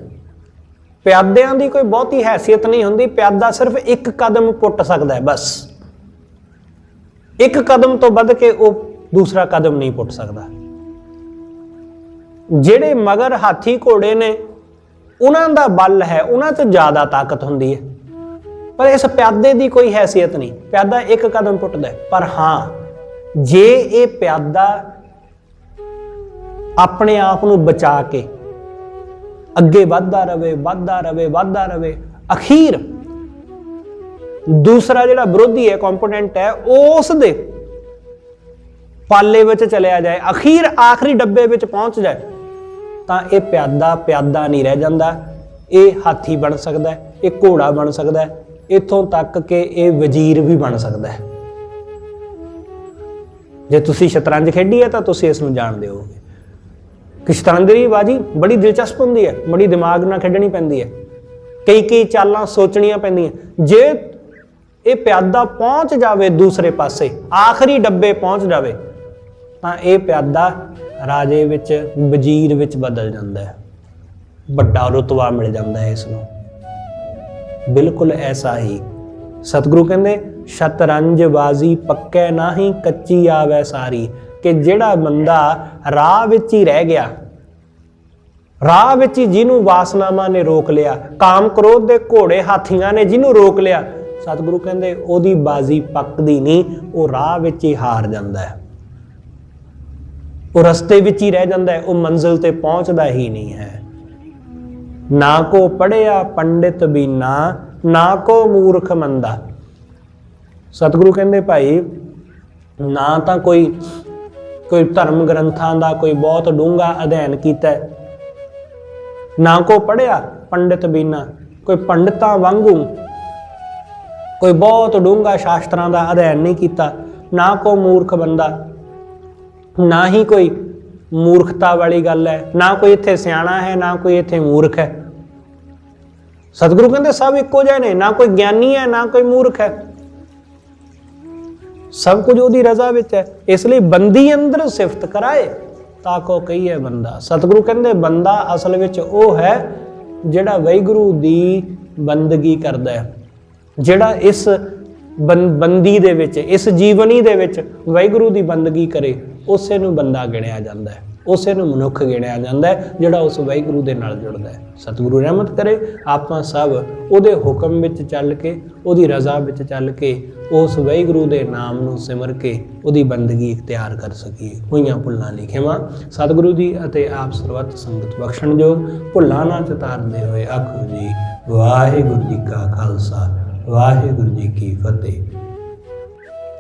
A: ਪਿਆਦਿਆਂ ਦੀ ਕੋਈ ਬਹੁਤੀ ਹੈਸੀਅਤ ਨਹੀਂ ਹੁੰਦੀ। ਪਿਆਦਾ ਸਿਰਫ ਇੱਕ ਕਦਮ ਪੁੱਟ ਸਕਦਾ ਹੈ, ਬਸ ਇੱਕ ਕਦਮ ਤੋਂ ਵੱਧ ਕੇ ਉਹ ਦੂਸਰਾ ਕਦਮ ਨਹੀਂ ਪੁੱਟ ਸਕਦਾ। ਜਿਹੜੇ ਮਗਰ ਹਾਥੀ ਘੋੜੇ ਨੇ ਉਹਨਾਂ ਦਾ ਬਲ ਹੈ, ਉਹਨਾਂ 'ਚ ਜ਼ਿਆਦਾ ਤਾਕਤ ਹੁੰਦੀ ਹੈ, ਪਰ ਇਸ ਪਿਆਦੇ ਦੀ ਕੋਈ ਹੈਸੀਅਤ ਨਹੀਂ। ਪਿਆਦਾ ਇੱਕ ਕਦਮ ਪੁੱਟਦਾ, ਪਰ ਹਾਂ ਜੇ ਇਹ ਪਿਆਦਾ ਆਪਣੇ ਆਪ ਨੂੰ ਬਚਾ ਕੇ ਅੱਗੇ ਵੱਧਦਾ ਰਵੇ, ਅਖੀਰ ਦੂਸਰਾ ਜਿਹੜਾ ਵਿਰੋਧੀ ਹੈ, ਕੰਪੋਨੈਂਟ ਹੈ, ਉਸ ਦੇ ਪਾਲੇ ਵਿੱਚ ਚਲਿਆ ਜਾਏ, ਆਖਰੀ ਡੱਬੇ ਵਿੱਚ ਪਹੁੰਚ ਜਾਏ, ਤਾਂ ਇਹ ਪਿਆਦਾ ਨਹੀਂ ਰਹਿ ਜਾਂਦਾ, ਇਹ ਹਾਥੀ ਬਣ ਸਕਦਾ, ਇਹ ਘੋੜਾ ਬਣ ਸਕਦਾ, ਇੱਥੋਂ ਤੱਕ ਕਿ ਇਹ ਵਜ਼ੀਰ ਵੀ ਬਣ ਸਕਦਾ। ਜੇ ਤੁਸੀਂ ਸ਼ਤਰੰਜ ਖੇਡੀ ਹੈ ਤਾਂ ਤੁਸੀਂ ਇਸ ਨੂੰ ਜਾਣਦੇ ਹੋਗੇ ਕਿ ਸ਼ਤਰੰਜ ਦੀ ਬਾਜੀ ਬੜੀ ਦਿਲਚਸਪ ਹੁੰਦੀ ਹੈ, ਬੜੀ ਦਿਮਾਗ ਨਾਲ ਖੇਡਣੀ ਪੈਂਦੀ ਹੈ, ਕਈ ਚਾਲਾਂ ਸੋਚਣੀਆਂ ਪੈਂਦੀਆਂ। ਜੇ ਇਹ ਪਿਆਦਾ ਪਹੁੰਚ ਜਾਵੇ ਦੂਸਰੇ ਪਾਸੇ, ਆਖਰੀ ਡੱਬੇ ਪਹੁੰਚ ਜਾਵੇ, ਤਾਂ ਇਹ ਪਿਆਦਾ ਰਾਜੇ ਵਿੱਚ, ਵਜ਼ੀਰ ਵਿੱਚ ਬਦਲ ਜਾਂਦਾ ਹੈ, ਵੱਡਾ ਰੁਤਬਾ ਮਿਲ ਜਾਂਦਾ ਹੈ ਇਸ ਨੂੰ। बिल्कुल ऐसा ही सतगुरु कहते शतरंज बाजी पक्के नाही कच्ची आवे सारी, कि जिहड़ा बंदा राह विच ही रह गया, राह विच ही जिन्हों वासनावां ने रोक लिया, काम क्रोध दे घोड़े हाथियां ने जिन्हों रोक लिया, सतगुरु कहते ओदी बाजी पकदी नहीं, वो राह विच ही हार जांदा है, वो रस्ते विच ही रह जांदा है, वो मंजिल ते पहुंचदा ही नहीं है। ना को पढ़िया पंडित बीना, ना को मूर्ख मंदा। सतगुरु कहते भाई ना तो कोई धर्म ग्रंथां दा कोई बहुत डूंगा अध्ययन कीता, ना को पढ़िया पंडित बीना, कोई पंडितां वांगू कोई बहुत डूंगा शास्त्रां दा अध्ययन नहीं कीता, ना को मूर्ख बंदा, ना ही कोई मूर्खता वाली गल है, ना कोई इत्थे सियाणा है ना कोई इत्थे मूर्ख है। सतगुरु कहते सब इक्को जिहे ने, ना कोई ज्ञानी है ना कोई मूर्ख है, सब कुछ उहदी रजा विच है। इसलिए बंदी अंदर सिफत कराए ताको कहिए बंदा। सतगुरु कहते बंदा असल विच वो है जिहड़ा वाहिगुरू दी बंदगी करदा है, जिहड़ा इस बंदी दे विच इस जीवनी दे विच वाहिगुरू दी बंदगी करे, उसे नूं बंदा गिणिया जांदा है, उसे नूं मनुख गिणिया जांदा है जिहड़ा उस वाहिगुरू दे नाल जुड़दा है। सतगुरु रहमत करे आपां सब उहदे हुक्म विच चल के, उहदी रज़ा विच चल के, उस वाहिगुरू दे नाम नूं सिमर के उहदी बंदगी इख्तियार कर सकीए। होईआं भुल्लां दी खिमा सतगुरु जी अते आप सर्वत संगत बख्शण जोग। भुल्लां ना चितारदे होए आखो जी वाहिगुरू जी का खालसा वाहिगुरू जी की फतेह।